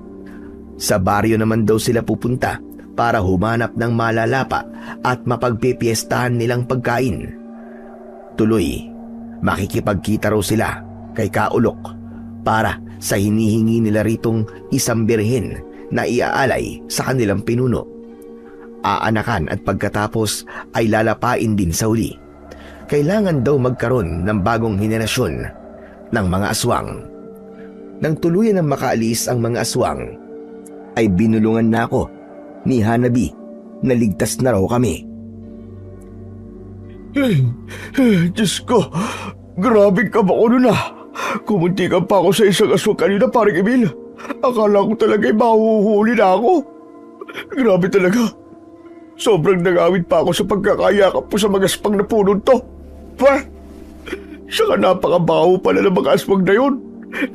Sa baryo naman daw sila pupunta para humanap ng malalapa at mapagpipiestahan nilang pagkain. Tuloy, makikipagkita raw sila kay Kaulok para sa hinihingi nila ritong isang birhen na iaalay sa kanilang pinuno. Aanakan at pagkatapos ay lalapain din sa huli. Kailangan daw magkaroon ng bagong henerasyon ng mga aswang. Nang tuluyan ng makaalis ang mga aswang, ay binulungan na ako ni Hanabi na ligtas na raw kami. Diyos ko, grabe ka ba ko nun ah. Kumuntikan pa ako sa isang aswang kanina, paring Emil. Akala ko talaga'y mahuhuli na ako. Grabe talaga. Sobrang nangawit pa ako sa pagkakayakap po sa mga aspang na puno to. Pa! Saka napakabaho pala ng mga aswang na yun.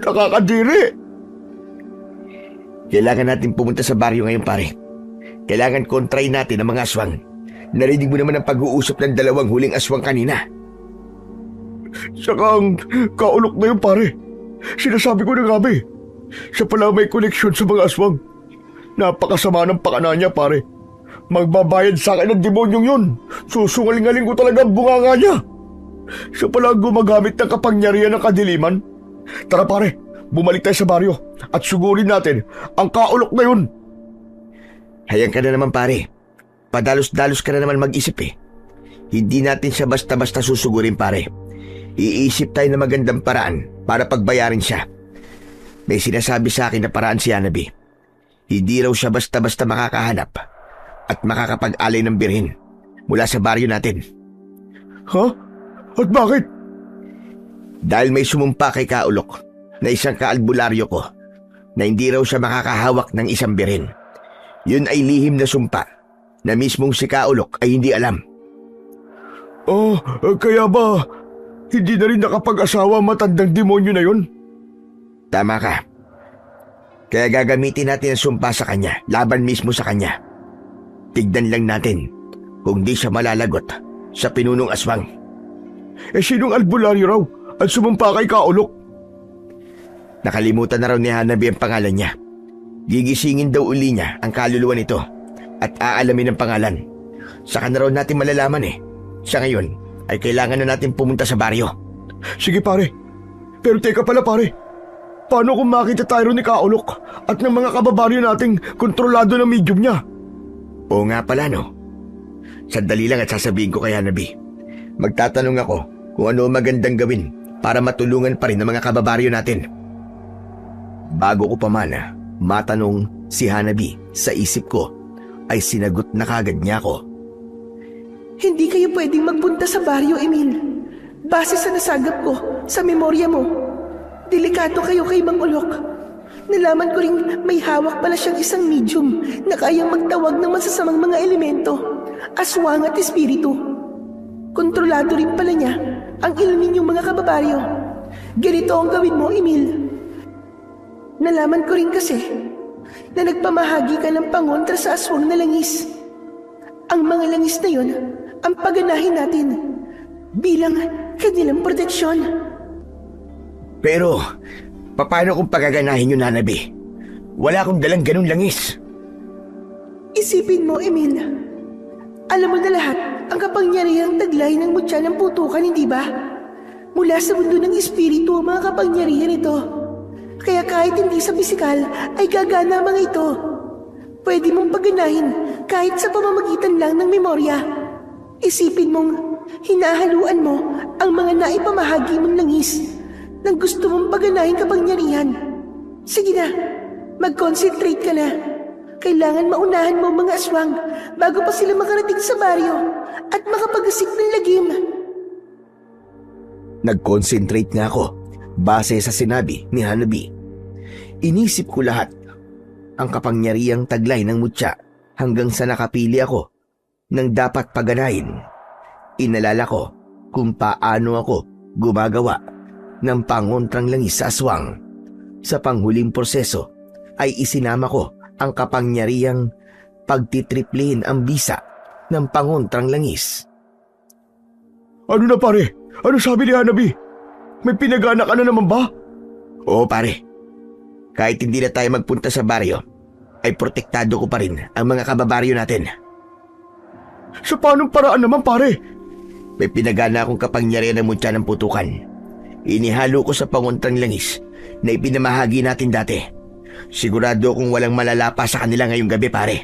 Nakakadiri. Kailangan natin pumunta sa baryo ngayon pare. Kailangan kontrayin natin ang mga aswang. Narinig mo naman ang pag-uusap ng dalawang huling aswang kanina. Saka ang Kaulok na yun pare. Sinasabi ko na grabe. Siya pala may koneksyon sa mga aswang. Napakasama ng pakana niya pare. Magbabayad sa akin ng demonyong yun. Susungaling-aling ko talaga ang bunganga niya. Siya pala ang gumagamit ng kapangyarihan ng kadiliman. Tara pare, bumalik tayo sa baryo at sugurin natin ang Kaulok na yun. Hayang ka na naman pare. Padalos-dalos ka na naman mag-isip eh. Hindi natin siya basta-basta susugurin pare. Iisip tayo ng magandang paraan para pagbayarin siya. May sinasabi sa akin na paraan si Hanabi. Hindi raw siya basta-basta makakahanap at makakapag-alay ng birhen mula sa baryo natin. Ha? At bakit? Dahil may sumumpa kay Kaulok na isang kaalbularyo ko na hindi raw siya makakahawak ng isang birhen. Yun ay lihim na sumpa na mismong si Kaulok ay hindi alam. Oh, kaya ba hindi na rin nakapag-asawa matandang demonyo na yun? Tama ka. Kaya gagamitin natin ang sumpa sa kanya, laban mismo sa kanya. Tignan lang natin kung di siya malalagot sa pinunong aswang. Sinong albularyo raw at sumumpa kay Kaulok? Nakalimutan na raw ni Hanabi ang pangalan niya. Gigisingin daw uli niya ang kaluluwa nito at aalamin ang pangalan. Saka na raw natin malalaman eh. Sa ngayon ay kailangan na natin pumunta sa baryo. Sige pare, pero teka pala pare. Paano kung makita tayo ni Kaulok at ng mga kababaryo nating kontrolado ng medium niya? Oo nga pala no. Sandali lang at sasabihin ko kay Hanabi. Magtatanong ako kung ano magandang gawin para matulungan pa rin ang mga kababaryo natin. Bago ko pa man matanong si Hanabi sa isip ko ay sinagot na kagad niya ako. Hindi kayo pwedeng magpunta sa baryo, Emil. Base sa nasagap ko, sa memorya mo, delikado kayo kay Mang Ulok. Nalaman ko rin may hawak pala siyang isang medium na kayang magtawag ng masasamang mga elemento, aswang at espiritu. Kontrolado rin pala niya ang ilan ninyong mga kababaryo. Ganito ang gawin mo, Emil. Nalaman ko rin kasi na nagpamahagi ka ng pangontra sa aswang na langis. Ang mga langis na yon ang paganahin natin bilang kanilang proteksyon. Pero, paano kung pagaganahin yun, Hanabi? Wala akong dalang ganun langis. Isipin mo, Emil. Alam mo na lahat ang kapangyarihang taglay ng mutya ng putukan, hindi ba? Mula sa mundo ng espiritu ang mga kapangyarihan ito. Kaya kahit hindi sa pisikal, ay gagana mga ito. Pwede mong paganahin kahit sa pamamagitan lang ng memorya. Isipin mong hinahaluan mo ang mga naipamahagi mong langis nang gusto mong paganahin kapangyarihan. Sige na, mag-concentrate ka na. Kailangan maunahan mo mga aswang bago pa sila makarating sa baryo at makapagasik ng lagim. Nag-concentrate nga ako base sa sinabi ni Hanabi. Inisip ko lahat ang kapangyarihang taglay ng mutya hanggang sa nakapili ako ng dapat paganahin. Inalala ko kung paano ako gumagawa ng pangontrang langis sa aswang. Sa panghuling proseso ay isinama ko ang kapangyarihang pagtitriplihin ang bisa ng pangontrang langis. Ano na pare? Ano sabi ni Hanabi? May pinagana ka na naman ba? Oo, pare. Kahit hindi na tayo magpunta sa baryo, ay protektado ko pa rin ang mga kababaryo natin. Sa paanong paraan naman pare? May pinagana akong kapangyarihan ng mutya ng putukan. Inihalo ko sa pangontrang langis na ipinamahagi natin dati. Sigurado kung walang malalapa sa kanila ngayong gabi, pare.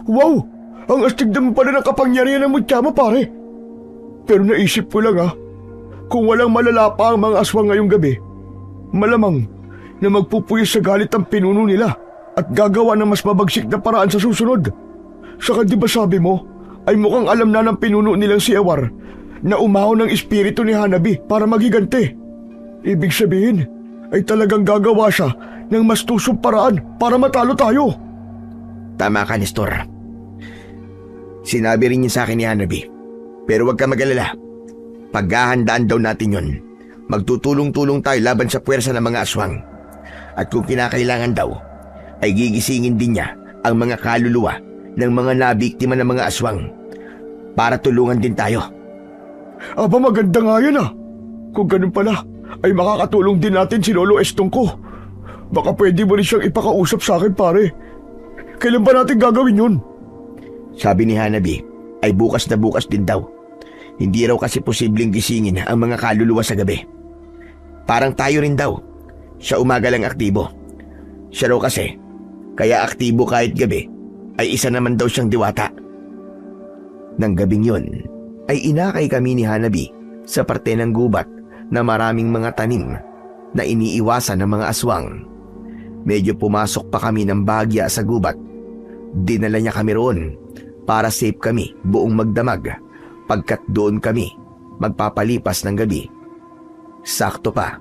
Wow! Ang astig naman pala ng kapangyarihan ng mutya mo, pare. Pero naisip ko lang kung walang malalapa ang mga aswang ngayong gabi, malamang na magpupuyos sa galit ang pinuno nila at gagawa ng mas mabagsik na paraan sa susunod. Saka di ba sabi mo, ay mukhang alam na ng pinuno nilang si Ewar na umahaw ng espiritu ni Hanabi para magiganti. Ibig sabihin, ay talagang gagawa siya ng mas tusong paraan para matalo tayo. Tama ka, Nestor. Sinabi rin yun sa akin ni Hanabi. Pero huwag ka mag-alala. Paghahandaan daw natin yun. Magtutulong-tulong tayo laban sa puwersa ng mga aswang. At kung kinakailangan daw, ay gigisingin din niya ang mga kaluluwa ng mga nabiktima ng mga aswang para tulungan din tayo. Aba, maganda nga yan Kung ganun pala, ay makakatulong din natin si Lolo Estong ko. Baka pwede mo rin siyang ipakausap sa akin, pare. Kailan ba natin gagawin yun? Sabi ni Hanabi, ay bukas na bukas din daw. Hindi raw kasi posibleng gisingin ang mga kaluluwa sa gabi. Parang tayo rin daw. Sa umaga lang aktibo. Siya raw kasi, kaya aktibo kahit gabi, ay isa naman daw siyang diwata. Nang gabing yun, ay inakay kami ni Hanabi sa parte ng gubat na maraming mga tanim na iniiwasan ng mga aswang. Medyo pumasok pa kami ng bahagya sa gubat. Dinala niya kami roon para safe kami buong magdamag pagkat doon kami magpapalipas ng gabi. Sakto pa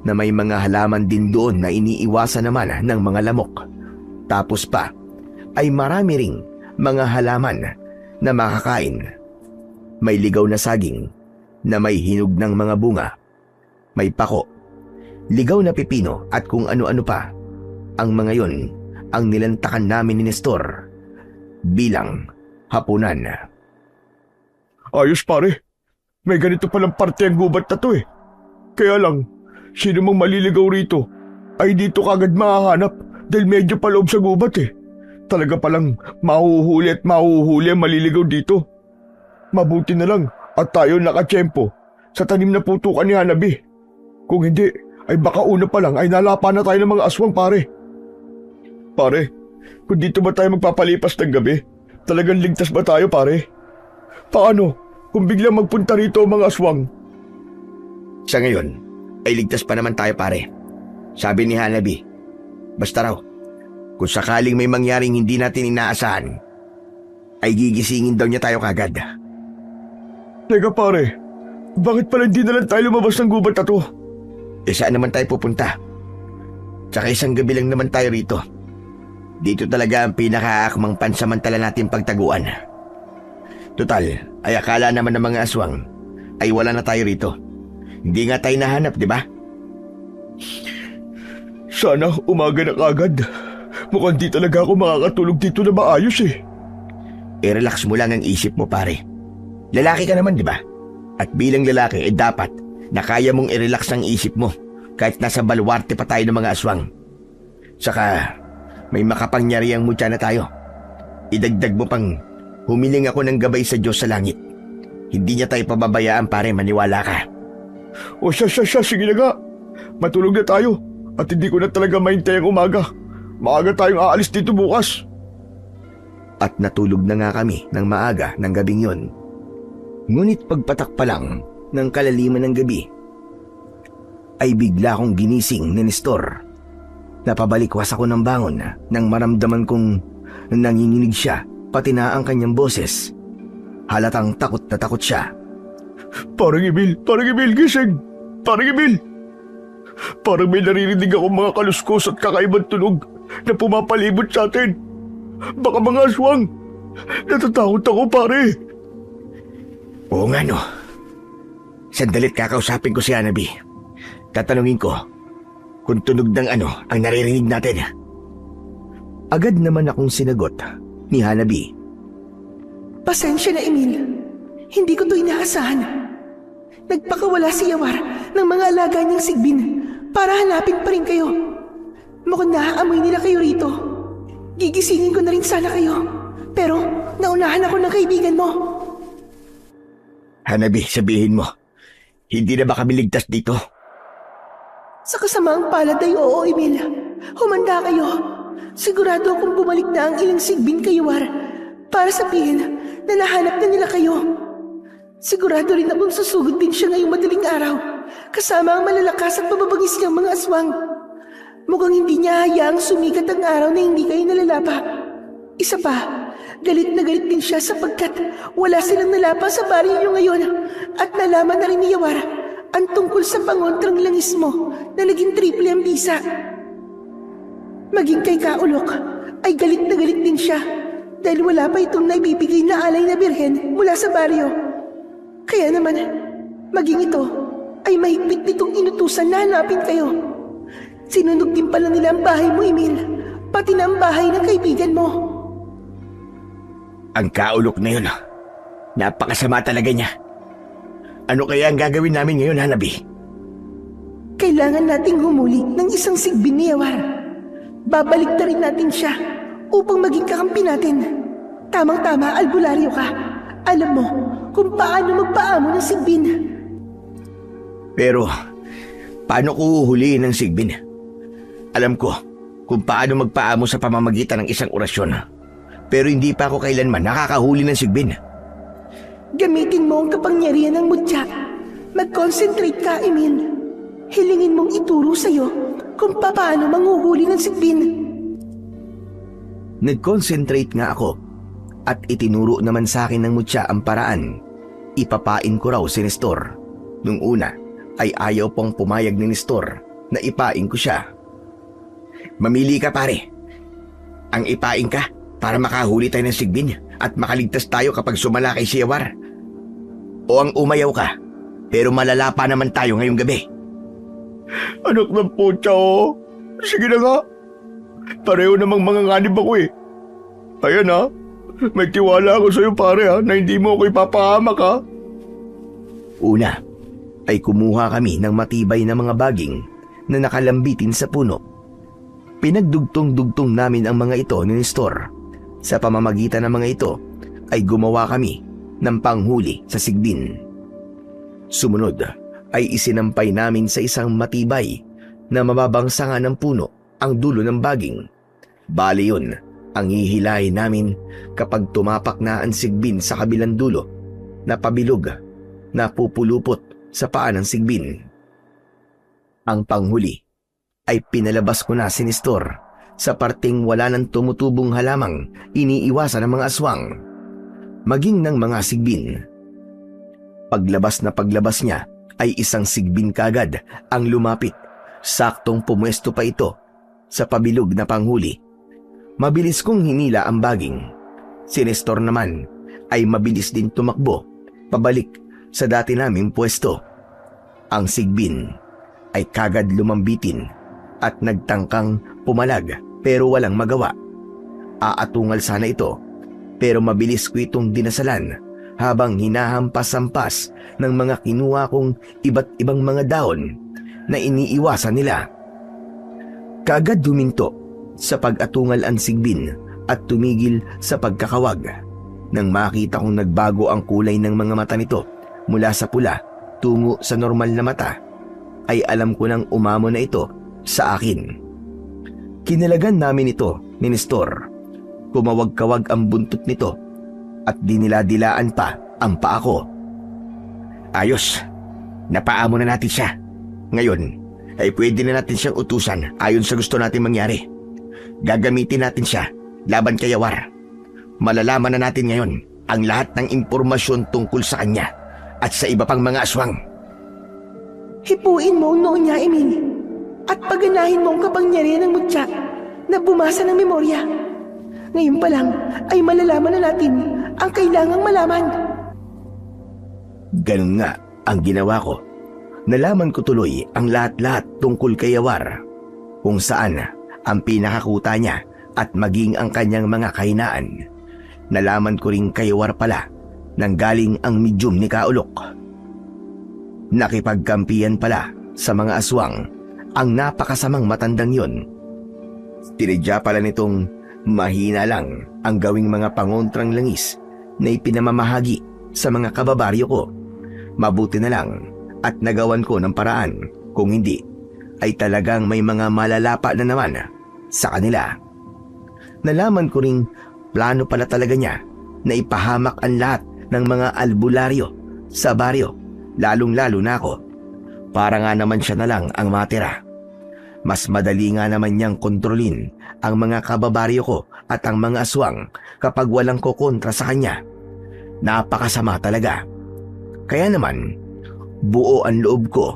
na may mga halaman din doon na iniiwasan naman ng mga lamok. Tapos pa ay marami ring mga halaman na makakain. May ligaw na saging na may hinog ng mga bunga. May pako, ligaw na pipino at kung ano-ano pa. Ang mga yon ang nilantakan namin ni Nestor bilang hapunan. Ayos pare, may ganito palang parte ang gubat na to Kaya lang, sino mang maliligaw rito ay dito kagad mahahanap dahil medyo paloob sa gubat Talaga palang mahuhuli ang maliligaw dito. Mabuti na lang at tayo nakatsyempo sa tanim na putukan ni Hanabi. Kung hindi, ay baka una pa lang ay nalapa na tayo ng mga aswang, pare. Pare, kung dito ba tayo magpapalipas ng gabi, talagang ligtas ba tayo, pare? Paano kung biglang magpunta rito ang mga aswang? Sa ngayon, ay ligtas pa naman tayo, pare. Sabi ni Hanabi, basta raw, kung sakaling may mangyaring hindi natin inaasahan, ay gigisingin daw niya tayo kagad. Teka pare, bakit pala hindi na lang tayo lumabas ng gubat na to? Saan naman tayo pupunta? Tsaka isang gabi lang naman tayo rito. Dito talaga ang pinakaakmang pansamantala natin pagtaguan. Total, ay akala naman ng mga aswang ay wala na tayo rito. Hindi nga tayo nahanap, di ba? Sana umaga na kagad. Mukhang di talaga ako makakatulog dito na maayos eh. I-relax mo lang ang isip mo, pare. Lalaki ka naman, di ba? At bilang lalaki, dapat na kaya mong i-relax ang isip mo kahit nasa baluarte pa tayo ng mga aswang. Saka, may makapangyariang mutya na tayo. Idagdag mo pang humiling ako ng gabay sa Diyos sa langit. Hindi niya tayo pababayaan, pare, maniwala ka. O siya, sige na nga. Matulog na tayo at hindi ko na talaga mahintay ang umaga. Maaga tayong aalis dito bukas. At natulog na nga kami ng maaga ng gabing yon. Ngunit pagpatak pa lang ng kalaliman ng gabi, ay bigla akong ginising ni Nestor. Napabalikwas ako ng bangon nang maramdaman kong nanginginig siya pati na ang kanyang boses. Halatang takot na takot siya. Parang Emil, gising! Parang Emil! Parang may naririnig ako mga kaluskos at kakaibang tunog na pumapalibot sa atin. Baka mga aswang. Natatakot ako, pare. Oo nga, no. Sandalit kakausapin ko si Hanabi. Tatanungin ko kung tunog ng ano ang naririnig natin. Agad naman akong sinagot ni Hanabi. Pasensya na, Emil. Hindi ko to inaasahan. Nagpakawala si Yawar ng mga alaga niyang sigbin para hanapin pa rin kayo. Mukhang naaamoy nila kayo rito. Gigisingin ko na rin sana kayo. Pero naunahan ako ng kaibigan mo. Hanabi, sabihin mo, hindi na ba kami ligtas dito? Sa kasamaang palad ay oo, Emil. Humanda kayo. Sigurado akong bumalik na ang ilang sigbin kay Yawar para sabihin na nahanap na nila kayo. Sigurado rin akong susugod din siya ngayong madaling araw kasama ang malalakas at mababangis niyang mga aswang. Mukhang hindi niya hayaang sumikat ang araw na hindi kayo nalalapa. Isa pa, galit na galit din siya sapagkat wala silang nalapa sa baryo niyo ngayon at nalaman na rin ni Yawar ang tungkol sa pangontrang langis mo na naging triple ang bisa. Maging kay Kaulok ay galit na galit din siya dahil wala pa itong naibibigay na alay na birhen mula sa baryo. Kaya naman, maging ito ay mahigpit nitong inutusan na hanapin kayo. Sinunog din pala nila ang bahay mo, Emil, pati na ang bahay ng kaibigan mo. Ang Kaulok na yun, napakasama talaga niya. Ano kaya ang gagawin namin ngayon, Hanabi? Kailangan nating humuli ng isang sigbin ni Yawar. Babalik na rin natin siya upang maging kakampi natin. Tamang-tama, albularyo ka. Alam mo kung paano magpaamo ng sigbin. Pero, paano ko huhulihin ng sigbin? Alam ko kung paano magpaamo sa pamamagitan ng isang orasyon. Pero hindi pa ako kailanman nakakahuli ng sigbin. Gamitin mo ang kapangyarihan ng mutya. Mag-concentrate ka, Emil. Hilingin mong ituro sa'yo kung paano manghuhuli ng sigbin. Nag-concentrate nga ako at itinuro naman sa akin ng mutya ang paraan. Ipapain ko raw si Nestor. Nung una ay ayaw pong pumayag ni Nestor na ipain ko siya. Mamili ka, pare. Ang ipain ka para makahuli tayo ng sigbin at makaligtas tayo kapag sumala kay si Yawar. O ang umayaw ka, pero malala pa naman tayo ngayong gabi. Anak ng putya, oh. Sige na nga. Pareho namang mga nganib ako eh. Ayan ha, may tiwala ako sa'yo pare ha, na hindi mo ako ipapahamak ha. Una ay kumuha kami ng matibay na mga baging na nakalambitin sa puno. Pinagdugtong-dugtong namin ang mga ito ni Nestor. Sa pamamagitan ng mga ito ay gumawa kami ng panghuli sa sigbin. Sumunod ay isinampay namin sa isang matibay na mababangsangan ng puno ang dulo ng baging. Bali yun ang hihilahin namin kapag tumapak na ang sigbin sa kabilang dulo na pabilog na pupulupot sa paa ng sigbin. Ang panghuli ay pinalabas ko na si Nestor sa parting wala ng tumutubong halamang iniiwasan ng mga aswang, maging ng mga sigbin. Paglabas niya ay isang sigbin kagad ang lumapit. Saktong pumwesto pa ito sa pabilog na panghuli. Mabilis kong hinila ang baging. Si Nestor naman ay mabilis din tumakbo pabalik sa dati naming pwesto. Ang sigbin ay kagad lumambitin at nagtangkang pumalag pero walang magawa. Aatungal sana ito pero mabilis ko itong dinasalan habang hinahampas-hampas ng mga kinuha kong iba't ibang mga daon na iniiwasan nila. Kagad duminto sa pag-atungal ang sigbin at tumigil sa pagkakawag. Nang makita kong nagbago ang kulay ng mga mata nito mula sa pula tungo sa normal na mata, ay alam ko nang umamo na ito sa akin. Kinalagan namin ito ni Nestor. Kumawag-kawag ang buntot nito at diniladilaan pa ang paa ko. Ayos, napaamo na natin siya. Ngayon ay pwede na natin siyang utusan ayon sa gusto natin mangyari. Gagamitin natin siya laban kay Yawar. Malalaman na natin ngayon ang lahat ng impormasyon tungkol sa kanya at sa iba pang mga aswang. Hipuin mo ang noo niya, Emil. At paganahin mo ang kapangyarihan ng mutya na bumasa ng memorya. Ngayon pa lang ay malalaman na natin ang kailangang malaman. Ganun nga ang ginawa ko. Nalaman ko tuloy ang lahat-lahat tungkol kay Yawar, kung saan ang pinakakuta niya at maging ang kanyang mga kahinaan. Nalaman ko rin kay Yawar pala nang galing ang medium ni Kaulok. Nakipagkampiyan pala sa mga aswang ang napakasamang matandang yon. Tinadya pala nitong mahina lang ang gawing mga pangontrang langis na ipinamamahagi sa mga kababaryo ko. Mabuti na lang at nagawan ko ng paraan, kung hindi ay talagang may mga malalapa na naman sa kanila. Nalaman ko ring plano pala talaga niya na ipahamak ang lahat ng mga albularyo sa baryo, lalong-lalo na ako. Para nga naman siya na lang ang matira. Mas madali nga naman niyang kontrolin ang mga kababaryo ko at ang mga aswang kapag walang kokontra sa kanya. Napakasama talaga. Kaya naman, buo ang loob ko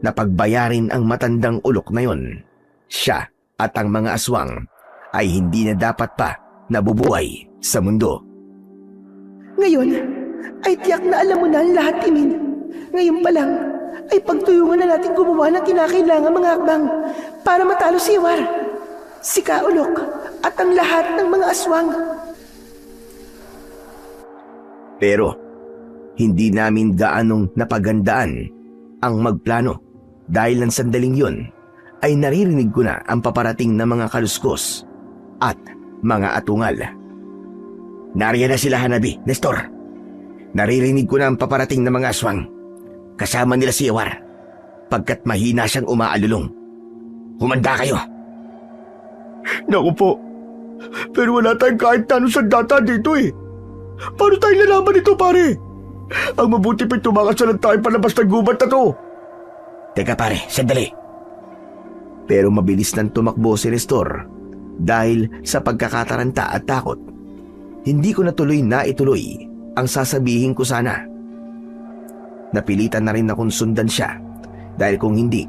na pagbayarin ang matandang ulok na yon. Siya at ang mga aswang ay hindi na dapat pa nabubuhay sa mundo. Ngayon ay tiyak na alam mo na ang lahat, Emil. Ngayon pa lang ay pagtulungan na natin gumawa ng kinakailangan mga hakbang para matalo si Yawar, si Kaulok at ang lahat ng mga aswang. Pero hindi namin gaanong napagandaan ang magplano dahil ng sandaling yun ay naririnig ko na ang paparating na mga kaluskos at mga atungal. Nariyan na sila, Hanabi, Nestor. Naririnig ko na ang paparating na mga aswang. Kasama nila si Yawar, pagkat mahina siyang umaalulong. Humanda kayo. Naku po, pero wala tayong kahit tanong sa data dito eh. Paano tayo lalaman ito, pare? Ang mabuti pa'y tumakas na lang tayo palabas ng gubat na to. Teka pare, sandali. Pero mabilis nang tumakbo si Nestor dahil sa pagkakataranta at takot. Hindi ko natuloy na ituloy ang sasabihin ko sana. Napilitan na rin akong sundan siya dahil kung hindi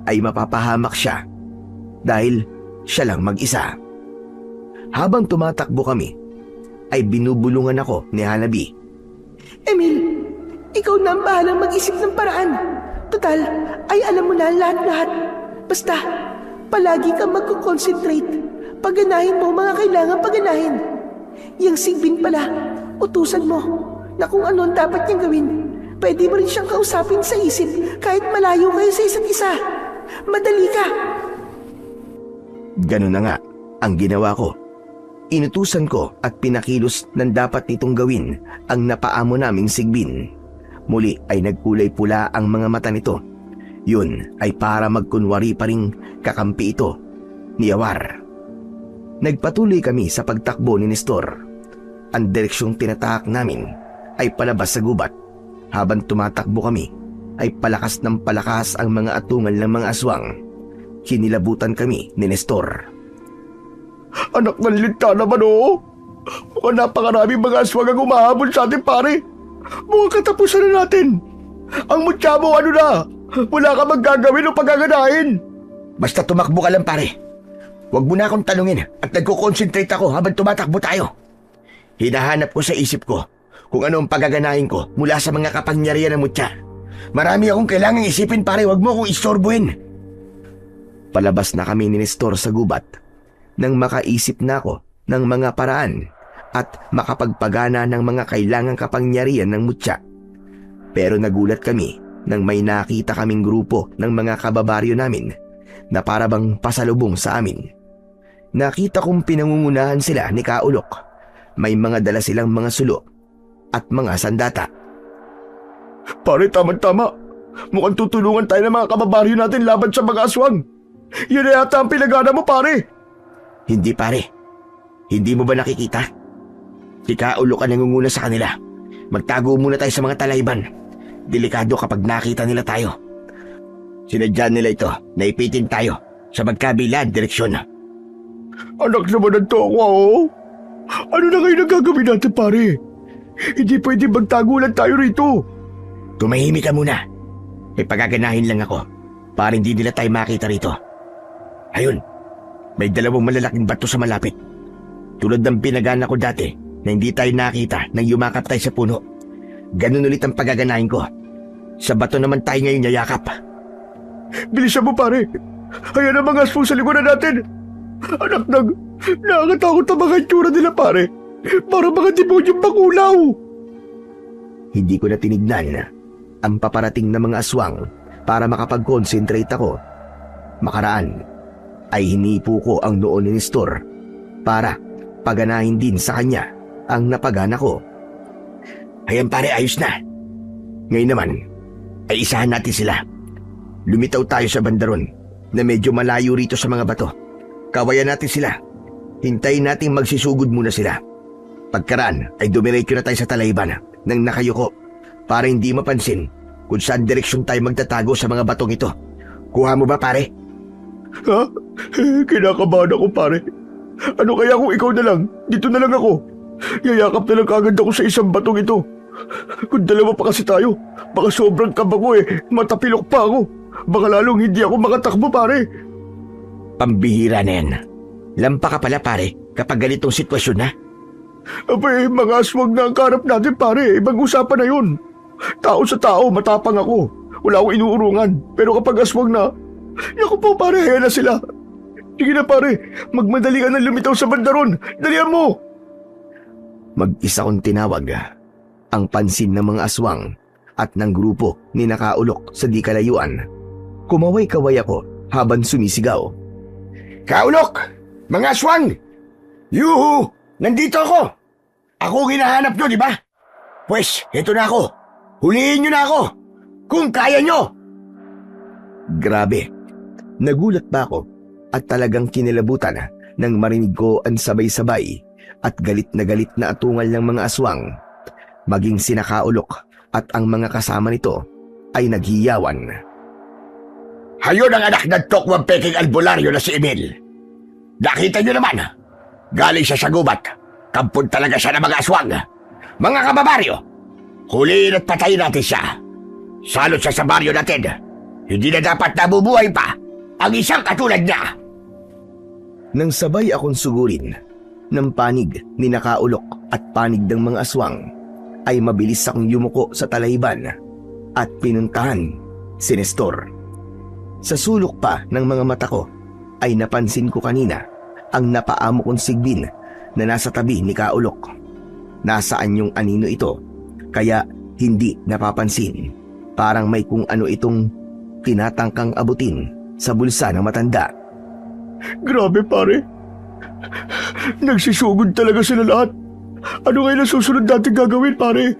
ay mapapahamak siya dahil siya lang mag-isa. Habang tumatakbo kami ay binubulungan ako ni Hanabi. Emil, ikaw na ang bahalang mag-isip ng paraan. Total, ay alam mo na lahat-lahat. Basta, palagi kang magko-concentrate. Paganahin mo mga kailangan paganahin. Yang sigbin pala, utusan mo na kung ano ang dapat niyang gawin. Pwede mo rin siyang kausapin sa isip kahit malayo kayo sa isa't isa. Madali ka. Ganun na nga ang ginawa ko. Inutusan ko at pinakilos ng dapat nitong gawin ang napaamo naming sigbin. Muli ay nagkulay pula ang mga mata nito. Yun ay para magkunwari pa ring kakampi ito ni Yawar. Nagpatuloy kami sa pagtakbo ni Nestor. Ang direksyong tinatahak namin ay palabas sa gubat. Habang tumatakbo kami ay palakas ng palakas ang mga atungal ng mga aswang. Kinilabutan kami ni Nestor. Anak ng linta naman, oo. Mukhang napakaraming mga aswang ang umahabol sa atin, pare. Mukhang katapusan na natin. Ang mutya mo ano na? Wala ka magagawin o pagaganahin. Basta tumakbo ka lang pare. Huwag mo na akong tanungin at nagko-concentrate ako habang tumatakbo tayo. Hinahanap ko sa isip ko kung ano ang pagaganahin ko mula sa mga kapangyarihan ng mutya. Marami akong kailangang isipin pare, huwag mo akong istorbohin. Palabas na kami ni Nestor sa gubat nang makaisip na ako ng mga paraan at makapagpagana ng mga kailangang kapangyarihan ng mutya. Pero nagulat kami nang may nakita kaming grupo ng mga kababaryo namin na parabang pasalubong sa amin. Nakita kong pinangungunahan sila ni Kaulok. May mga dala silang mga sulo at mga sandata. Pare, tama-tama. Mukhang tutulungan tayo ng mga kababaryo natin laban sa mga aswang. Yan na yata ang pinagana mo, pare. Hindi pare. Hindi mo ba nakikita? Si Kaulok ang nangunguna sa kanila. Magtago muna tayo sa mga talayban. Delikado kapag nakita nila tayo. Sinadya nila ito na ipitin tayo sa magkabilang direksyon. Anak naman ng tokwa, oh. Ano na kayo nagagawin natin, pare? Hindi pwede magtagulan tayo rito. Tumahimik ka muna. May pagaganahin lang ako para hindi nila tayo makita rito. Ayun, may dalawang malalaking bato sa malapit. Tulad ng pinagana ko dati na hindi tayo nakita nang yumakap tayo sa puno. Ganun ulit ang pagaganahin ko. Sa bato naman tayo ngayon yayakap. Bilisan mo, pare. Ayan ang mga aswang sa likuran natin. Anak nakakatakot ang mga itsura nila, pare. Para mga demonyong bakulaw. Hindi ko na tinignan ang paparating na mga aswang para makapag-concentrate ako. Makaraan ay hinipo ko ang noo ni Nestor para paganahin din sa kanya ang napagana ko. Ayan pare, ayos na. Ngayon naman, ay isahan natin sila. Lumitaw tayo sa bandaron na medyo malayo rito sa mga bato. Kawayan natin sila. Hintayin natin magsisugod muna sila. Pagkaraan ay dumiretso na tayo sa talayban nang nakayuko para hindi mapansin kung saan direksyon tayo magtatago sa mga batong ito. Kuha mo ba pare? Ha? Kinakabahan ako, pare. Ano kaya kung ikaw na lang? Dito na lang ako. Yayakap na lang kagad ako sa isang batong ito. Kung dalawa pa kasi tayo, baka sobrang kaba ko matapilok pa ako. Baka lalong hindi ako makatakbo, pare. Pambihira na yan. Lampa ka pala pare kapag ganitong sitwasyon na. Abay, mga aswang na ang karap natin, pare. Ibang usapan na yun. Tao sa tao, matapang ako. Wala akong inuurungan. Pero kapag aswang na, naku po, pare, ayan na sila. Sige na, pare. Magmadali ka na lumitaw sa bandaron. Dalihan mo. Mag-isa kong tinawag ang pansin ng mga aswang at ng grupo ni Nakaulok sa di kalayuan. Kumaway-kaway ako habang sumisigaw. Kaulok! Mga aswang! Yuhu! Nandito ako! Ako ang hinahanap nyo, di ba? Pwes, eto na ako. Huliin nyo na ako! Kung kaya nyo! Grabe. Nagulat pa ako at talagang kinilabutan nang marinig ko ang sabay-sabay at galit na atungal ng mga aswang. Maging si Nakaulok at ang mga kasama nito ay naghiyawan. Hayon ang anak ng tokwang peking albularyo na si Emil. Nakita nyo naman, galing siya sa gubat. Kampun talaga siya ng mga aswang. Mga kababaryo, huliin at patayin natin siya. Salot siya sa baryo natin. Hindi na dapat nabubuhay pa ang isang katulad niya. Nang sabay akong sugurin ng panig ni Nakaulok at panig ng mga aswang, ay mabilis akong yumuko sa talayban at pinuntahan si Nestor. Sa sulok pa ng mga mata ko ay napansin ko kanina ang napaamo kong sigbin na nasa tabi ni Kaulok. Nasaan yung anino ito kaya hindi napapansin. Parang may kung ano itong tinatangkang abutin sa bulsa ng matanda. Grabe, pare. Nagsisugod talaga sila lahat. Ano kayo na susunod natin gagawin, pare?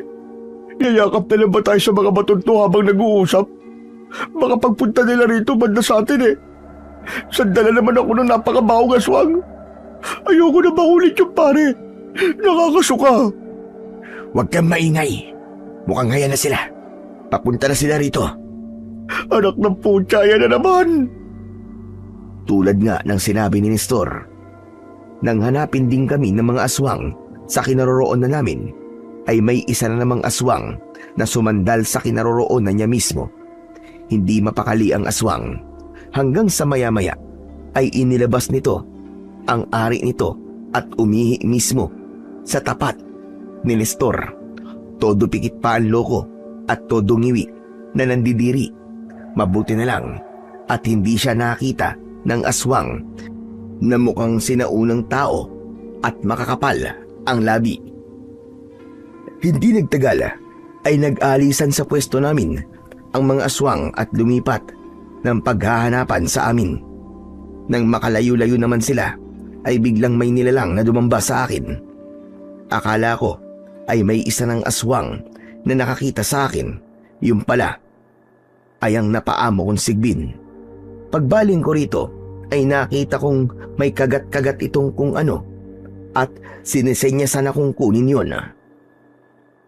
Yayakap na lang ba tayo sa mga baton to habang nag-uusap? Baka pagpunta nila rito, banda sa atin Sandala naman ako ng napakabahong aswang. Ayoko na mahulit yung pare. Nakakasuka. Huwag kang maingay. Mukhang haya na sila. Papunta na sila rito. Anak ng putya, yan na naman. Tulad nga ng sinabi ni Nestor, nang hanapin din kami ng mga aswang sa kinaroroonan namin, ay may isa na namang aswang na sumandal sa kinaroroonan niya mismo. Hindi mapakali ang aswang hanggang sa maya-maya ay inilabas nito ang ari nito at umihi mismo sa tapat ni Nestor. Todo pikit pa ang loko at todo ngiwi na nandidiri. Mabuti na lang at hindi siya nakita ng aswang na mukhang sinaunang tao at makakapal ang labi. Hindi nagtagal ay nag-alisan sa pwesto namin ang mga aswang at lumipat ng paghahanapan sa amin. Nang makalayo-layo naman sila ay biglang may nilalang na dumamba sa akin. Akala ko ay may isa ng aswang na nakakita sa akin. Yung pala ay ang napaamo kong sigbin. Pagbaling ko rito ay nakita kong may kagat-kagat itong kung ano at sinisenyasan akong kunin yon.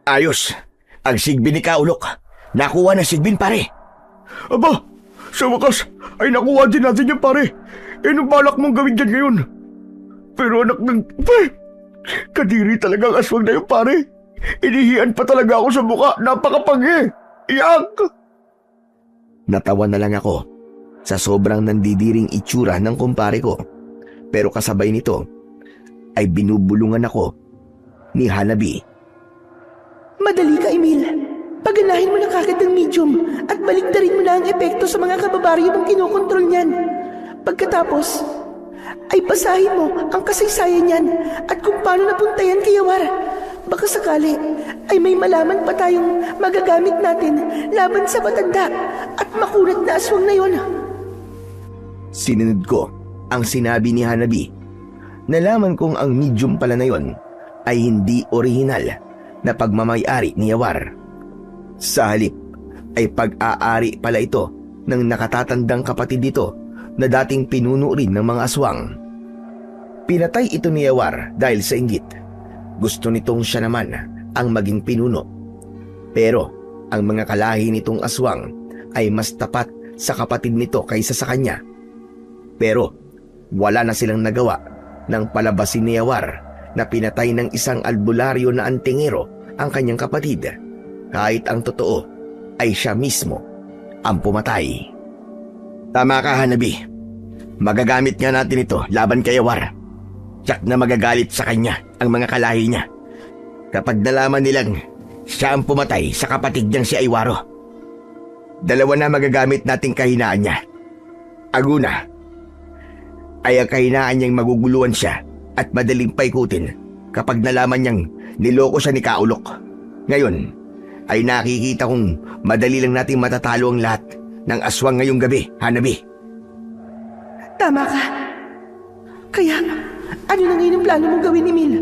Ayos! Ang sigbin ni Kaulok! Nakuha na sigbin, pare! Aba, sa wakas ay nakuha din natin yan, pare. Anong balak mong gawin dyan ngayon? Pero anak ng... Kadiri talaga ang aswang na yun, pare. Inihian pa talaga ako sa muka. Napakapanghi. Iyak! Natawa na lang ako sa sobrang nandidiring itsura ng kumpare ko. Pero kasabay nito ay binubulungan ako ni Hanabi. Madali ka, Emil. Paganahin mo na kagad ang medium at baliktarin mo na ang epekto sa mga kababaryo mong kinokontrol niyan. Pagkatapos, ay basahin mo ang kasaysayan niyan at kung paano napunta yan kay Yawar. Baka sakali ay may malaman pa tayong magagamit natin laban sa matanda at makunat na aswang na yon. Sinunod ko ang sinabi ni Hanabi. Nalaman kong ang medium pala na yon ay hindi orihinal na pagmamayari ni Yawar. Sa halip ay pag-aari pala ito ng nakatatandang kapatid dito na dating pinuno rin ng mga aswang. Pinatay ito ni Yawar dahil sa inggit. Gusto nitong siya naman ang maging pinuno. Pero ang mga kalahi nitong aswang ay mas tapat sa kapatid nito kaysa sa kanya. Pero wala na silang nagawa nang palabasin ni Yawar na pinatay ng isang albularyo na antingero ang kanyang kapatid. Kahit ang totoo ay siya mismo ang pumatay. Tama ka, Hanabi. Magagamit nga natin ito laban kay Yawar. Tiyak na magagalit sa kanya ang mga kalahi niya kapag nalaman nilang siya ang pumatay sa kapatid niyang si Aywaro. Dalawa na magagamit nating kahinaan niya. Ang una ay ang kahinaan niyang maguguluhan siya at madaling paikutin kapag nalaman niyang niloko siya ni Kaulok. Ngayon ay nakikita kong madali lang nating matatalo ang lahat ng aswang ngayong gabi, Hanabi. Tama ka. Kaya, ano na ngayon ang plano mong gawin, Emil?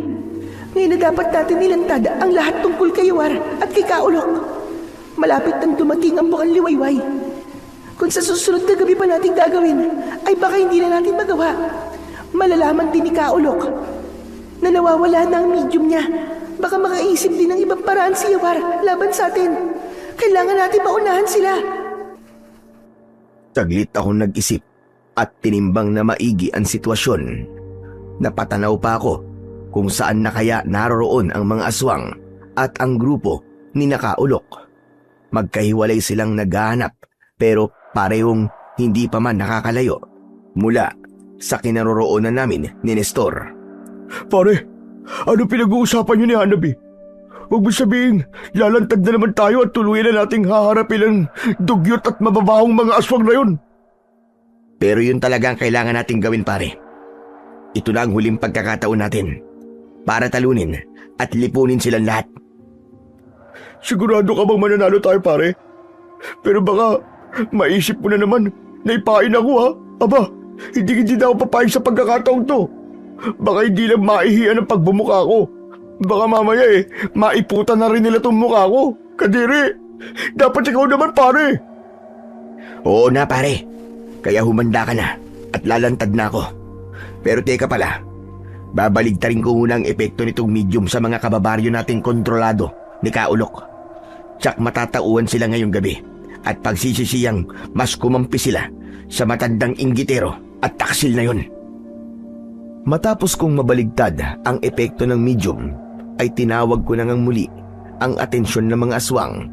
Ngayon na dapat natin ilantad ang lahat tungkol kay Yawar at kay Kaulok. Malapit nang dumating ang bukang liwayway. Kung sa susunod na gabi pa natin gagawin, ay baka hindi na natin magawa. Malalaman din ni Kaulok na nawawala na ang medium niya. Baka makaisip din ng ibang paraan si Yawar laban sa atin. Kailangan natin maunahan sila. Saglit akong nag-isip at tinimbang na maigi ang sitwasyon. Napatanaw pa ako kung saan na kaya naroroon ang mga aswang at ang grupo ni Nakaulok. Magkahiwalay silang naghahanap pero parehong hindi pa man nakakalayo mula sa kinaroroonan namin ni Nestor. Pare, ano pinag-uusapan niyo ni Hanabi? Huwag mo sabihin, lalantad na naman tayo at tuluyan na nating haharapin ang dugyot at mababahong mga aswang na yun. Pero yun talaga ang kailangan nating gawin, pare. Ito na ang huling pagkakataon natin para talunin at lipunin silang lahat. Sigurado ka bang mananalo tayo, pare? Pero baka maisip mo na naman na ipain ako, ha? Aba, hindi na ako papayag sa pagkakataong to. Baka hindi lang maihiyan ang pagbumuka ko. Baka mamaya maiputan na rin nila tong mukha ko. Kadiri, dapat ikaw naman, pare. Oo na, pare. Kaya humanda ka na at lalantad na ako. Pero teka pala, babaligtarin ko muna ang epekto nitong medium sa mga kababaryo nating kontrolado ni Kaulok. Tsak matatauhan sila ngayong gabi at pagsisisiyang mas kumampi sila sa matandang inggitero at taksil na yun. Matapos kong mabaligtad ang epekto ng medium, ay tinawag ko na ngang muli ang atensyon ng mga aswang,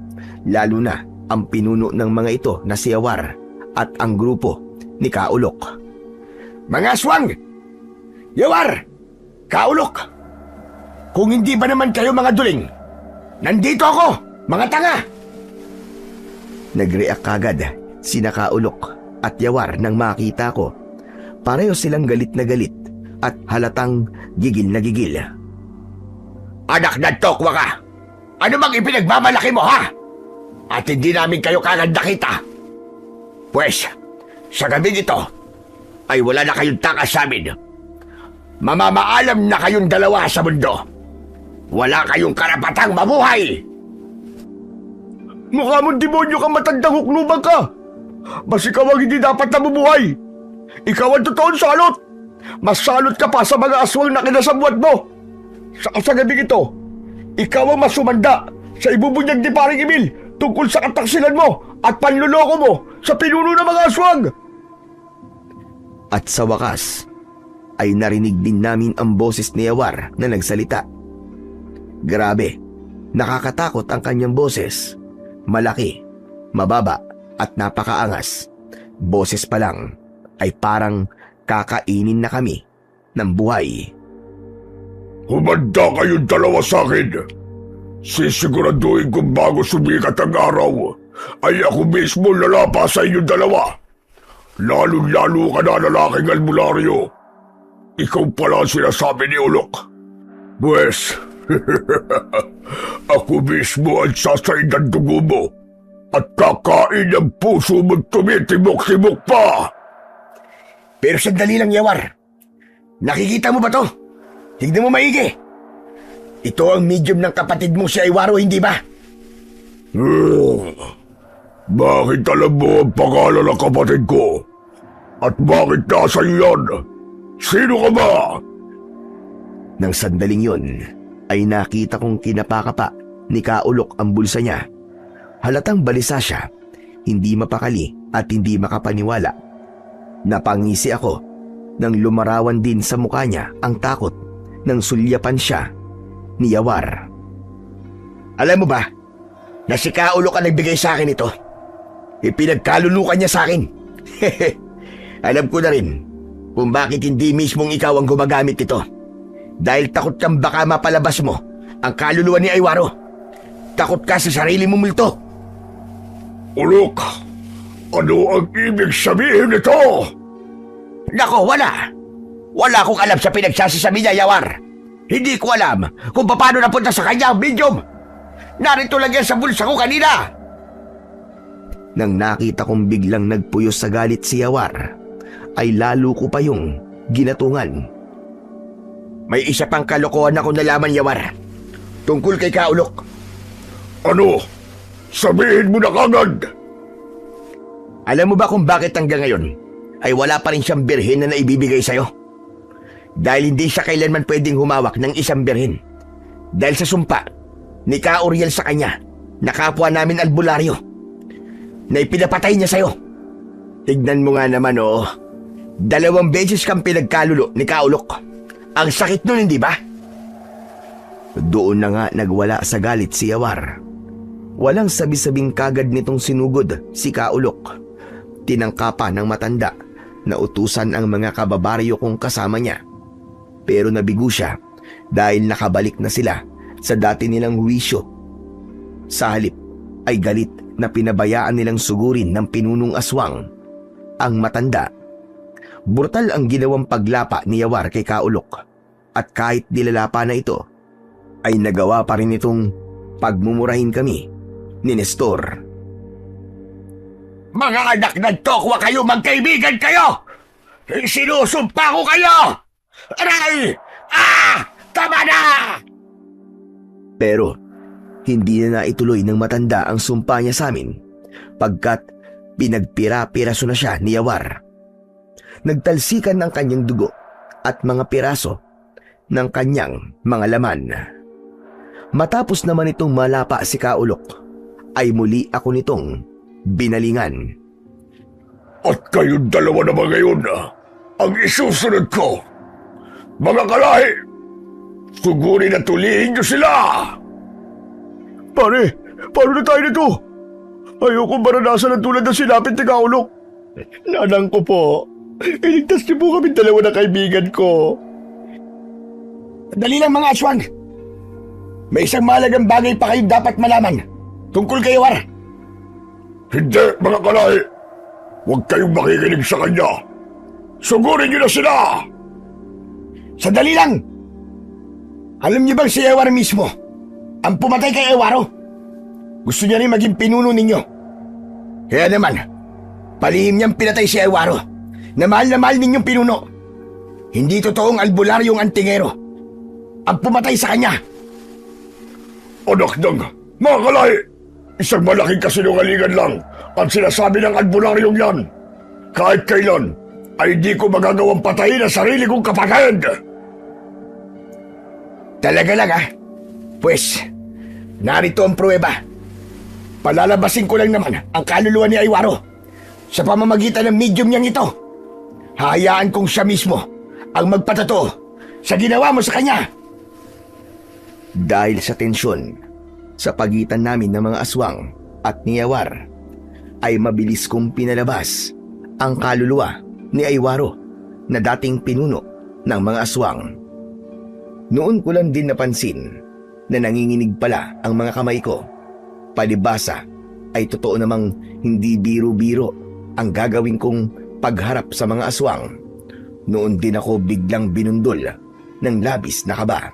lalo na ang pinuno ng mga ito na si Yawar at ang grupo ni Kaulok. Mga aswang! Yawar! Kaulok! Kung hindi ba naman kayo mga duling, nandito ako, mga tanga! Nag-react kagad sina Kaulok at Yawar nang makita ko. Pareho silang galit na galit at halatang gigil na gigil. Anak na tokwa ka! Ano bang ipinagmamalaki mo, ha? At hindi namin kayo kagad nakita. Pwes, sa gabi ito, ay wala na kayong takas sa amin. Mamamaalam na kayong dalawa sa mundo. Wala kayong karapatang mabuhay! Mukha mong demonyo kang matandang huklubang ka! Mas ikaw ang hindi dapat nabubuhay! Ikaw ang totoong salot! Mas salot ka pa sa mga aswang na kinasabuat mo! Sa gabi ito, ikaw ang masumanda sa ibubunyag ni Paring Emil tungkol sa kataksilan mo at panluloko mo sa pinuno ng mga aswang! At sa wakas, ay narinig din namin ang boses ni Yawar na nagsalita. Grabe, nakakatakot ang kanyang boses. Malaki, mababa at napakaangas. Boses pa lang ay parang kakainin na kami ng buhay. Humanda kayong dalawa sa akin. Sisiguraduhin kong bago sumikat ang araw, ay ako mismo lalapa sa inyong dalawa. Lalo-lalo ka na, lalaking albularyo. Ikaw pala ang sinasabi ni Ulok. Pwes, ako mismo ang sasayin ng dugo mo at kakain ang puso mo't tumitibok-tibok pa. Pero sandali lang, Yawar. Nakikita mo ba to? Tignan mo maigi. Ito ang medium ng kapatid mo si Aywaro, hindi ba? Bakit alam mo ang pangalan ng kapatid ko? At bakit nasa iyo yan? Sino ka ba? Nang sandaling yun, ay nakita kong kinapakapa ni Kaulok ang bulsa niya. Halatang balisa siya, hindi mapakali at hindi makapaniwala. Napangisi ako nang lumarawan din sa mukha niya ang takot nang sulyapan siya ni Yawar. Alam mo ba, na si Kaulok ang nagbigay sa akin ito. Ipinagkalulukan niya sa akin. Alam ko na rin kung bakit hindi mismong ikaw ang gumagamit ito. Dahil takot kang baka mapalabas mo ang kaluluwa ni Aywaro. Takot ka sa sarili mong multo. Ulok, ano ang ibig sabihin nito? Nako, wala. Wala akong alam sa pinagsasasabi niya, Yawar. Hindi ko alam kung paano napunta sa kanya ang medium. Narito lang yan sa bulsa ko kanina. Nang nakita kong biglang nagpuyos sa galit si Yawar, ay lalo ko pa yung ginatungan. May isa pang kalokohan ako nalaman, Yawar. Tungkol kay Kaulok. Ano? Sabihin mo na kagad! Alam mo ba kung bakit hanggang ngayon ay wala pa rin siyang birhen na naibibigay sa'yo? Dahil hindi siya kailanman pwedeng humawak ng isang birhen. Dahil sa sumpa ni Kauriel sa kanya na kapwa namin albularyo na ipinapatay niya sa'yo. Tignan mo nga naman, 2 beses kang pinagkalulo ni Kaulok. Ang sakit nun, hindi ba? Doon na nga nagwala sa galit si Yawar. Walang sabi-sabing kagad nitong sinugod si Kaulok. Tinangka ng matanda na utusan ang mga kababaryo kong kasama niya. Pero nabigo siya dahil nakabalik na sila sa dati nilang huwisyo. Sa halip ay galit na pinabayaan nilang sugurin ng pinunong aswang ang matanda. Brutal ang ginawang paglapa ni Yawar kay Kaulok, at kahit nilalapa na ito, ay nagawa pa rin itong pagmumurahin kami ni Nestor. Mga anak ng tokwa kayo, magkaibigan kayo! Sinusumpa ko kayo! Aray! Tama na! Pero hindi na naituloy ng matanda ang sumpa niya sa amin, pagkat pinagpira-piraso na siya ni Yawar. Nagtalsikan ng kanyang dugo at mga piraso ng kanyang mga laman. Matapos naman itong malapa si Kaulok, ay muli ako nitong binalingan. At kayong dalawa naman ngayon ang isusunod ko. Mga kalahi, sugurin at tulihin niyo sila! Pare, paano na tayo nito? Ayoko maranasan ang tulad ng sinapit ni Kaulok. Nanang ko po, iligtas niyo po kami dalawa na kaibigan ko. Dali lang mga aswang. May isang mahalagang bagay pa kayo dapat malaman tungkol kay Yawar. Hindi, mga kalay. Huwag kayong makikinig sa kanya. Sugurin niyo na sila! Sandali lang! Alam niyo bang si Yawar mismo ang pumatay kay Ewaro? Gusto niya rin maging pinuno ninyo. Kaya naman, palihim niyang pinatay si Ewaro na mahal ninyong pinuno. Hindi totoong albularyong antingero ang pumatay sa kanya. Anak ng mga kalay! Isang malaking kasinungalingan lang ang sinasabi ng albularyong yan. Kahit kailan ay di ko magagawang patayin ang sarili kong kapatid. Talaga lang Pues, narito ang pruweba. Palalabasin ko lang naman ang kaluluwa ni Aywaro sa pamamagitan ng medium niyang ito. Hayaan kong siya mismo ang magpatato sa ginawa mo sa kanya. Dahil sa tensyon sa pagitan namin ng mga aswang at ni Yawar, ay mabilis kong pinalabas ang kaluluwa ni Aywaro na dating pinuno ng mga aswang. Noon ko lang din napansin na nanginginig pala ang mga kamay ko. Palibasa ay totoo namang hindi biro-biro ang gagawin kong pagharap sa mga aswang. Noon din ako biglang binundol ng labis na kaba.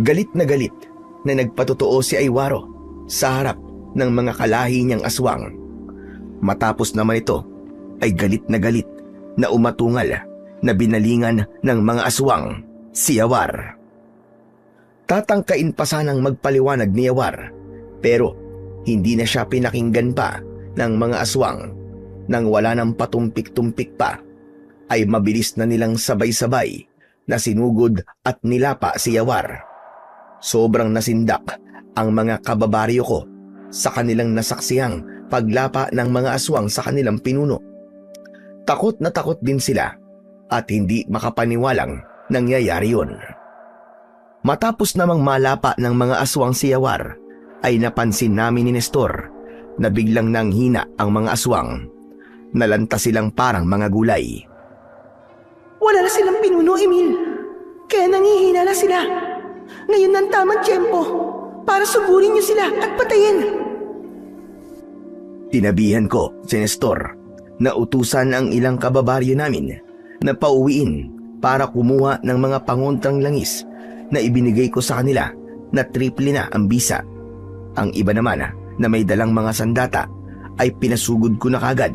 Galit na nagpatotoo si Aywaro sa harap ng mga kalahi niyang aswang. Matapos naman ito ay galit na umatungal na binalingan ng mga aswang si Yawar. Tatangkain pa sanang magpaliwanag ni Yawar, pero hindi na siya pinakinggan pa ng mga aswang. Nang wala nang patumpik-tumpik pa, ay mabilis na nilang sabay-sabay na sinugod at nilapa si Yawar. Sobrang nasindak ang mga kababaryo ko sa kanilang nasaksihang paglapa ng mga aswang sa kanilang pinuno. Takot na takot din sila at hindi makapaniwalang nangyayari yun. Matapos namang malapa ng mga aswang si Yawar, ay napansin namin ni Nestor na biglang nanghina ang mga aswang. Nalanta silang parang mga gulay. Wala na silang pinuno, Emil. Kaya nangihina na sila. Ngayon ang tamang tiyempo para sugurin niyo sila at patayin. Tinabihan ko si Nestor na utusan ang ilang kababaryo namin na pauwiin para kumuha ng mga pangontrang langis na ibinigay ko sa kanila na triple na ang bisa. Ang iba naman na may dalang mga sandata ay pinasugod ko na kagad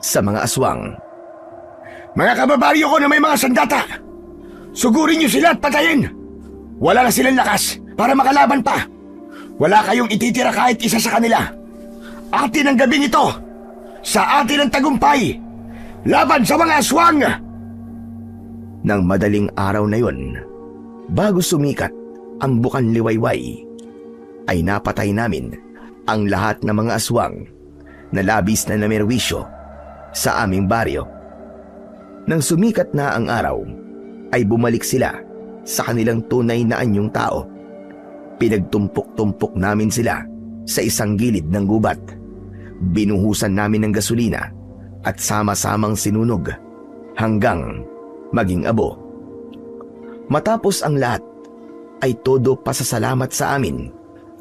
sa mga aswang. Mga kababaryo ko na may mga sandata, sugurin niyo sila at patayin. Wala na silang lakas para makalaban pa. Wala kayong ititira kahit isa sa kanila. Atin ang gabing ito. Sa atin ang tagumpay. Laban sa mga aswang. Nang madaling araw na yon, bago sumikat ang bukan liwayway, ay napatay namin ang lahat ng mga aswang na labis na namerwisyo sa aming baryo. Nang sumikat na ang araw, ay bumalik sila sa kanilang tunay na anyong tao. Pinagtumpok-tumpok namin sila sa isang gilid ng gubat. Binuhusan namin ng gasolina at sama-samang sinunog hanggang maging abo. Matapos ang lahat, ay todo pasasalamat sa amin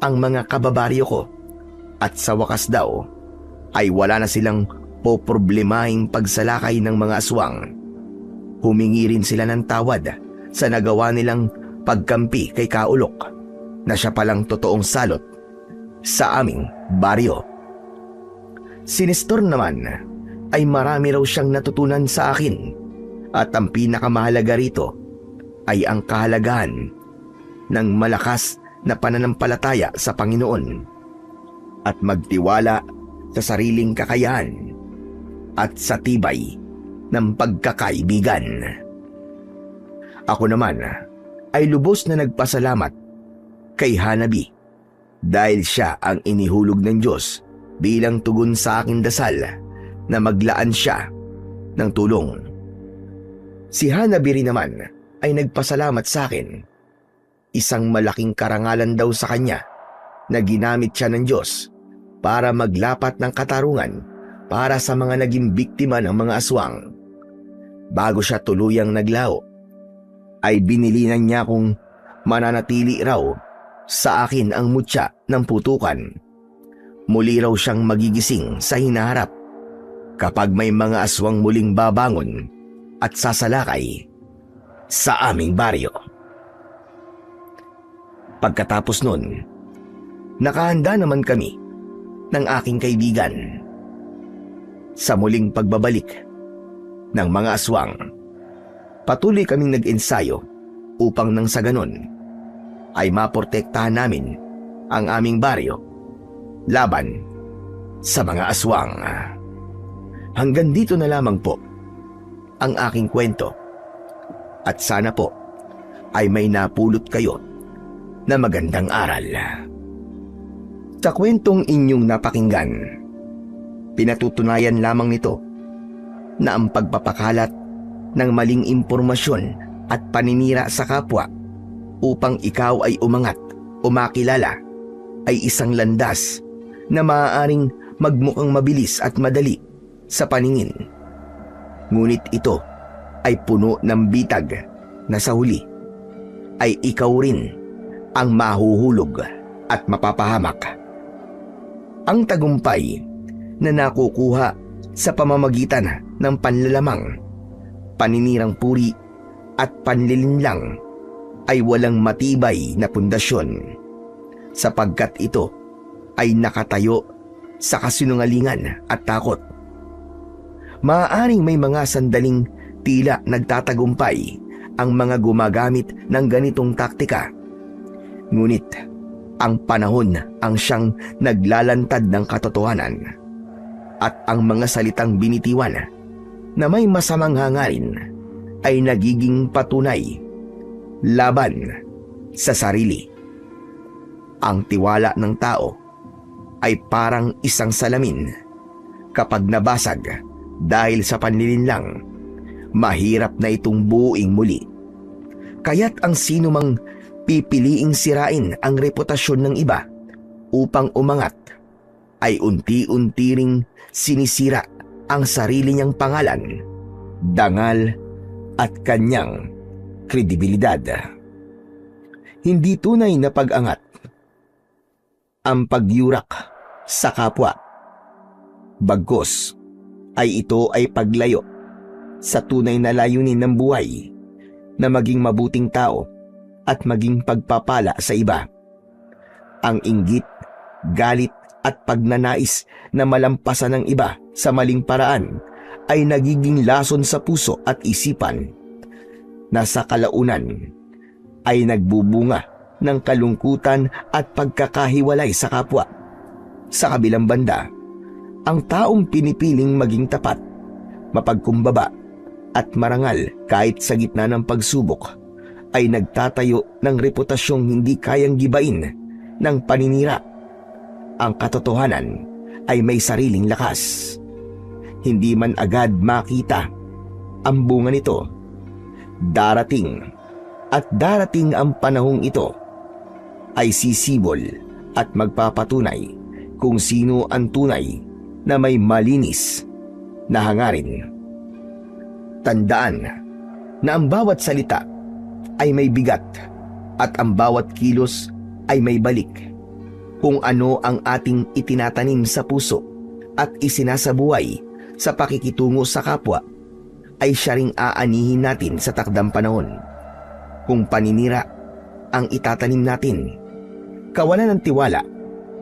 ang mga kababaryo ko, at sa wakas daw ay wala na silang poproblemahing pagsalakay ng mga aswang. Humingi rin sila ng tawad sa nagawa nilang pagkampi kay Kaulok, na siya palang totoong salot sa aming baryo. Si Nestor naman ay marami raw siyang natutunan sa akin, at ang pinakamahalaga rito ay ang kahalagahan ng malakas na pananampalataya sa Panginoon at magtiwala sa sariling kakayahan at sa tibay ng pagkakaibigan. Ako naman ay lubos na nagpasalamat kay Hanabi dahil siya ang inihulog ng Diyos bilang tugon sa aking dasal na maglaan siya ng tulong. Si Hanabi rin naman ay nagpasalamat sa akin. Isang malaking karangalan daw sa kanya na ginamit siya ng Diyos para maglapat ng katarungan para sa mga naging biktima ng mga aswang. Bago siya tuluyang naglaho, ay binilinan niya kung mananatili raw sa akin ang mutya ng putukan. Muli raw siyang magigising sa hinaharap kapag may mga aswang muling babangon at sasalakay sa aming baryo. Pagkatapos nun, nakahanda naman kami ng aking kaibigan sa muling pagbabalik ng mga aswang. Patuloy kaming nag-ensayo upang nang sa ganon ay maprotektahan namin ang aming baryo laban sa mga aswang. Hanggang dito na lamang po ang aking kwento at sana po ay may napulot kayo na magandang aral. Sa kwentong inyong napakinggan, pinatutunayan lamang nito na ang pagpapakalat ng maling impormasyon at paninira sa kapwa upang ikaw ay umangat o makilala ay isang landas na maaaring magmukhang mabilis at madali sa paningin. Ngunit ito ay puno ng bitag na sa huli ay ikaw rin ang mahuhulog at mapapahamak. Ang tagumpay na nakukuha sa pamamagitan ng panlalamang, paninirang puri at panlilinlang ay walang matibay na pundasyon sapagkat ito ay nakatayo sa kasinungalingan at takot. Maaaring may mga sandaling tila nagtatagumpay ang mga gumagamit ng ganitong taktika. Ngunit ang panahon ang siyang naglalantad ng katotohanan at ang mga salitang binitiwan na may masamang hangarin ay nagiging patunay laban sa sarili. Ang tiwala ng tao ay parang isang salamin. Kapag nabasag dahil sa panlilinlang, mahirap na itong buuing muli. Kaya't ang sino mang pipiliing sirain ang reputasyon ng iba upang umangat ay unti-unti ring sinisira ang sarili niyang pangalan, dangal at kanyang kredibilidad. Hindi tunay na pag-angat ang pagyurak sa kapwa. Bagkus ay ito ay paglayo sa tunay na layunin ng buhay na maging mabuting tao at maging pagpapala sa iba. Ang inggit, galit at pagnanais na malampasan ng iba sa maling paraan ay nagiging lason sa puso at isipan na sa kalaunan ay nagbubunga ng kalungkutan at pagkakahiwalay sa kapwa. Sa kabilang banda, ang taong pinipiling maging tapat, mapagkumbaba at marangal kahit sa gitna ng pagsubok ay nagtatayo ng reputasyong hindi kayang gibain ng paninira. Ang katotohanan ay may sariling lakas. Hindi man agad makita ang bunga nito. Darating ang panahong ito ay sisibol at magpapatunay kung sino ang tunay na may malinis na hangarin. Tandaan na ang bawat salita ay may bigat at ang bawat kilos ay may balik. Kung ano ang ating itinatanim sa puso at isinasabuhay sa pakikitungo sa kapwa, ay siya ring aanihin natin sa takdang panahon. Kung paninira ang itatanim natin, kawalan ng tiwala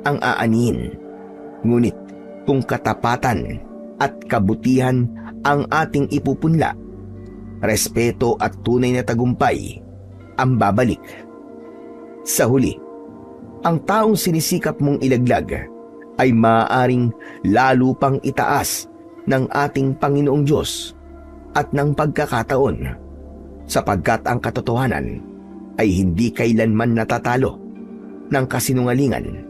ang aanihin. Ngunit kung katapatan at kabutihan ang ating ipupunla, respeto at tunay na tagumpay ang babalik. Sa huli, ang taong sinisikap mong ilaglag ay maaaring lalo pang itaas ng ating Panginoong Diyos at ng pagkakataon, sapagkat ang katotohanan ay hindi kailanman natatalo ng kasinungalingan.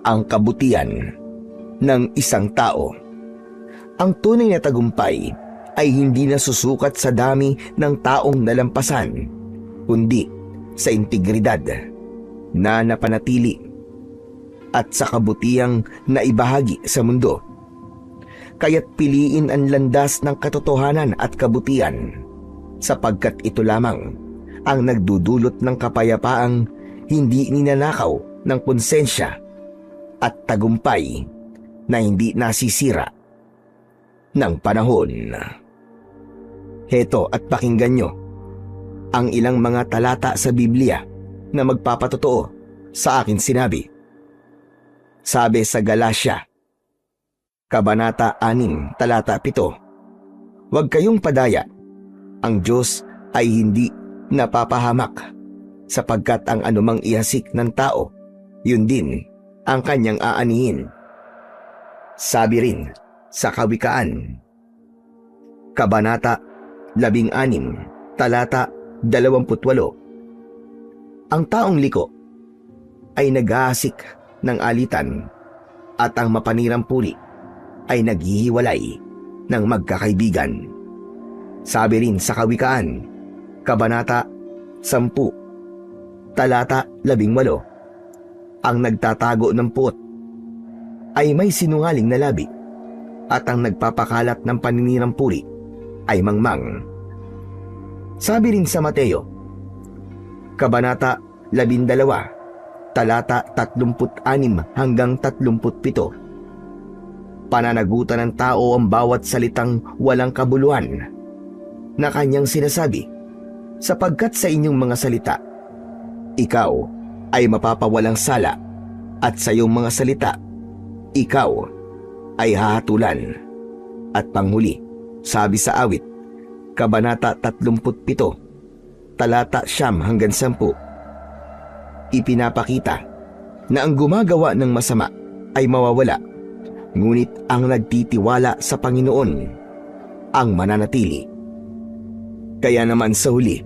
Ang kabutihan ng isang tao. Ang tunay na tagumpay ay hindi nasusukat sa dami ng taong nalampasan, kundi sa integridad na napanatili at sa kabutihang naibahagi sa mundo. Kaya't piliin ang landas ng katotohanan at kabutihan, sapagkat ito lamang ang nagdudulot ng kapayapaang hindi ninanakaw ng konsensya at tagumpay na hindi nasisira ng panahon. Heto at pakinggan nyo ang ilang mga talata sa Biblia na magpapatotoo sa akin sinabi. Sabi sa Galacia, Kabanata 6, talata 7, huwag kayong padaya, ang Diyos ay hindi napapahamak, sapagkat ang anumang ihasik ng tao, yun din ang kanyang aanihin. Sabi rin sa Kawikaan, Kabanata 16, talata 28, ang taong liko ay naghahasik ng alitan at ang mapanirang puri ay naghihiwalay ng magkakaibigan. Sabi rin sa Kawikaan, Kabanata 10, talata 18, ang nagtatago ng puot ay may sinungaling na labi at ang nagpapakalat ng paninirang puri ay mangmang. Sabi rin sa Mateo, Kabanata 12, talata 36 hanggang 37, pananagutan ng tao ang bawat salitang walang kabuluhan na kanyang sinasabi, sapagkat sa inyong mga salita, ikaw ay mapapawalang sala at sa iyong mga salita, ikaw ay hahatulan. At panghuli, sabi sa Awit, Kabanata 37, talata 9 hanggang 10, ipinapakita na ang gumagawa ng masama ay mawawala, ngunit ang nagtitiwala sa Panginoon ang mananatili. Kaya naman sa huli,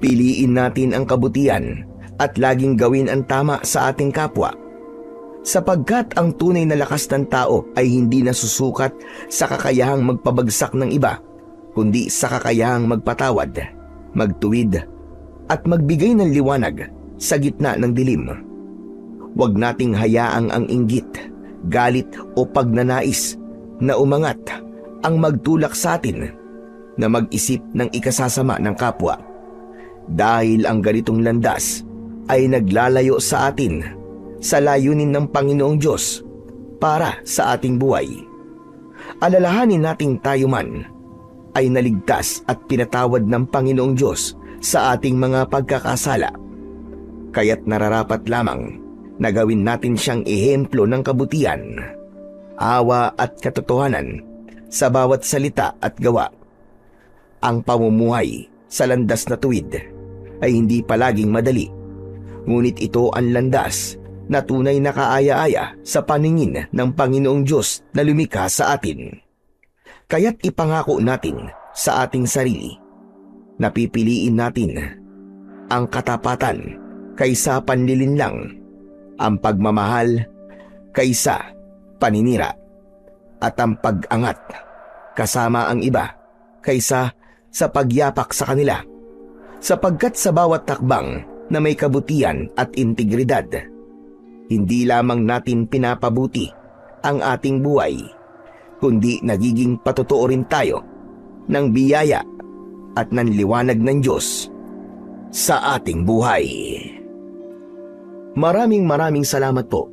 piliin natin ang kabutihan at laging gawin ang tama sa ating kapwa, sapagkat ang tunay na lakas ng tao ay hindi nasusukat sa kakayahang magpabagsak ng iba, kundi sa kakayahang magpatawad, magtuwid, at magbigay ng liwanag sa gitna ng dilim. Huwag nating hayaang ang inggit, galit o pagnanais na umangat ang magtulak sa atin na mag-isip ng ikasasama ng kapwa, dahil ang ganitong landas ay naglalayo sa atin sa layunin ng Panginoong Diyos para sa ating buhay. Alalahanin nating tayo man ay naligtas at pinatawad ng Panginoong Diyos sa ating mga pagkakasala, kaya't nararapat lamang na gawin natin siyang ehemplo ng kabutihan, awa at katotohanan sa bawat salita at gawa. Ang pamumuhay sa landas na tuwid ay hindi palaging madali, ngunit ito ang landas na tunay na kaaya-aya sa paningin ng Panginoong Diyos na lumikha sa atin. Kaya't ipangako natin sa ating sarili na pipiliin natin ang katapatan kaysa panlilinlang, ang pagmamahal kaysa paninira, at ang pag-angat kasama ang iba kaysa sa pagyapak sa kanila, sapagkat sa bawat takbang na may kabutihan at integridad, hindi lamang natin pinapabuti ang ating buhay, kundi nagiging patotoo rin tayo ng biyaya at ng liwanag ng Diyos sa ating buhay. Maraming salamat po